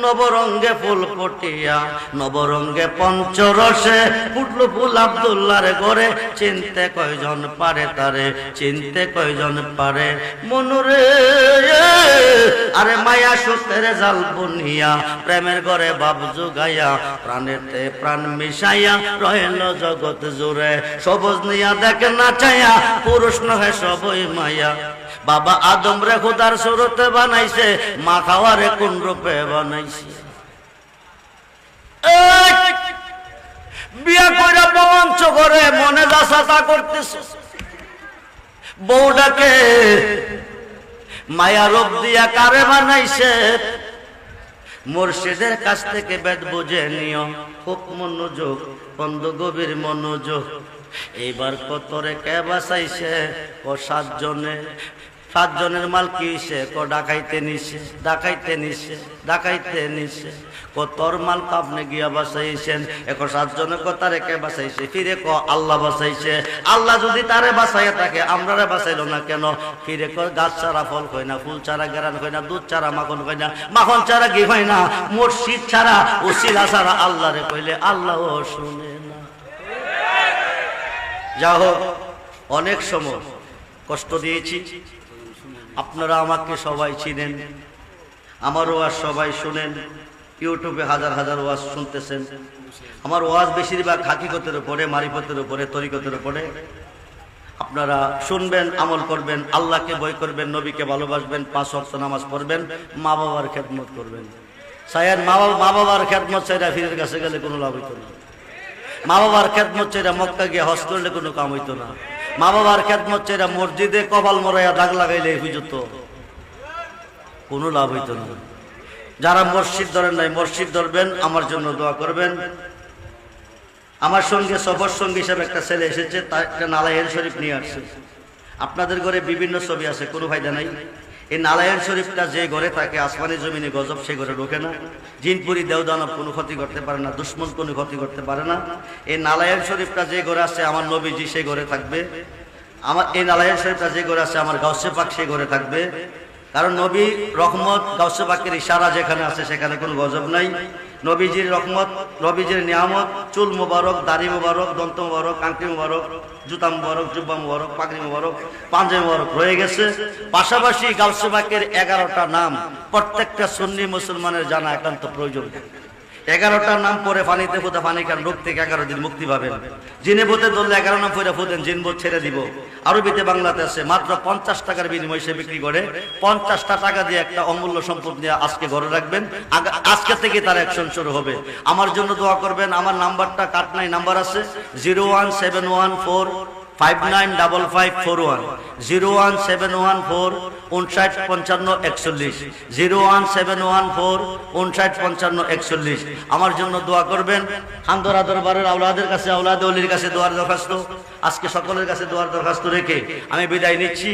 নবরঙ্গে ফুল ফটিয়া, নবরঙ্গে পঞ্চরসে ফুটলো ফুল আব্দুল্লাহর ঘরে। চিনতে কয়জন পারে তারে, চিনতে কয়জন পারে। মনুরে আরে মায়া সূত্রে জাল বুনিয়া, প্রেমের ঘরে বাপ জুগাইয়া, প্রাণেতে প্রাণ মিশাইয়া রহিল জগৎ জুড়ে। সবুজ নিয়া দেখে না চাইয়া, পুরুষ নহে সবই মায়া। বাবা আদম রে খোদার সুরতে বানাইছে, মা খাওয়ারে কোন রূপে বানাইছে। বিয়া কইরা বঞ্চ করে মনে দাসাতা করতেছে, বউটাকে মায়া রূপ দিয়া কারে বানাইছে। মুর্শিদের কাছ থেকে বেদ বুঝে নিও, খুব মনোযোগ, বন্ধু গভীর মনোযোগ। এইবার কতরে কে বাঁচাইছে? ও 7 জনে। 7 জনের মাল কি হইছে? ক ডাকাইতে নিছে, ডাকাইতে নিছে, ডাকাইতে নিছে। ক তোর মাল তো আপনি গিয়া বাঁচাইছেন। এখন 7 জনের কথা রেখে বাঁচাইছে। ফিরে ক আল্লাহ বাঁচাইছে। আল্লাহ যদি তারে বাঁচাইয়া থাকে আমরারে বাঁচাইলো না কেন? ফিরে ক গাছ ছাড়া ফল হয় না, ফুল ছাড়া গেরান হয় না, দুধ ছাড়া মাখন হয় না, মাখন ছাড়া ঘি হয় না, মুর্শিদ ছাড়া উসিলা ছাড়া আল্লাহরে কইলে আল্লাহ শুনে না। যা হোক, অনেক সময় কষ্ট দিয়েছি, আপনারা আমাকে সবাই চিনেন, আমার ওয়াজ সবাই শুনেন, ইউটিউবে হাজার হাজার ওয়াজ শুনতেছেন। আমার ওয়াজ বেশিরভাগ হাকিকতের উপরে, মারিফতের উপরে, তরিকতের উপরে। আপনারা শুনবেন, আমল করবেন, আল্লাহকে ভয় করবেন, নবীকে ভালোবাসবেন, 5 ওয়াক্ত নামাজ পড়বেন, মা বাবার খেদমত করবেন। সায়ান মা বাবার খেদমত চাইরা ফিরের কাছে গেলে কোনো লাভ হইতো না। মা বাবার খেদমত চাইরা মক্কা গিয়ে হজ করলে কোনো কাম হইতো না। মা বাবার খেদমত চাইরা মসজিদে কপাল মরাইয়া দাগ লাগাইলে হুজুত কোনো লাভ হইতো না। যারা মসজিদ ধরেন নাই, মসজিদ ধরবেন, আমার জন্য দোয়া করবেন। আমার সঙ্গে সফর সঙ্গী হিসাবে একটা ছেলে এসেছে, তার একটা নালাইল শরীফ নিয়ে আসছে। আপনাদের ঘরে বিভিন্ন ছবি আছে, কোনো ফায়দা নাই। এই নারায়ণ শরীফটা যে ঘরে থাকে আসমানি জমিনে গজব সে ঘরে ঢোকে না, জিনপুরি দেওদানব কোনো ক্ষতি করতে পারে না, দুশ্মন কোনো ক্ষতি করতে পারে না। এই নারায়ণ শরীফটা যে ঘরে আছে আমার নবীজি সেই ঘরে থাকবে, আমার এই নারায়ণ শরীফটা যে ঘরে আছে আমার গাউসে পাক সেই ঘরে থাকবে। কারণ নবী রহমত গাউসে পাকের ইশারা যেখানে আছে সেখানে কোনো গজব নাই। নবীজির রহমত, নবীজির নিয়ামত, চুল মুবারক, দাড়ি মুবারক, দন্ত মুবারক, আংটি মুবারক, জুতা মুবারক, জুব্বা মুবারক, পাগড়ি মুবারক, পাঞ্জাবি মুবারক রয়ে গেছে। পাশাপাশি গাউসে পাকের 11টা নাম প্রত্যেকটা সুন্নি মুসলমানের জানা একান্ত প্রয়োজন। 11টা নাম পরে পানিতে ফুটে পানি খান, রোগ থেকে 11 দিন মুক্তি পাবেন। জিনে ভূতে ধরলে 11 নাম পরে ফুটেন, জিন ভূত ছেড়ে দিব। আরবিতে বাংলাতে আছে, মাত্র 50 টাকার বিনিময়ে সে বিক্রি করে। 50টা টাকা দিয়ে একটা অমূল্য সম্পদ নিয়ে আজকে ঘরে রাখবেন, আজকে থেকে তার অ্যাকশন শুরু হবে। আমার জন্য দোয়া করবেন। আমার নাম্বারটা কাটনাই নাম্বার আছে 01714 595541, 01714 595541, 01714 595541। আমার জন্য দোয়া করবেন। হামদরা দরবারের আওলাদের কাছে, আওলাদ ওলির কাছে দোয়ার দরখাস্ত, আজকে সকলের কাছে দোয়ার দরখাস্ত রেখে আমি বিদায় নিচ্ছি।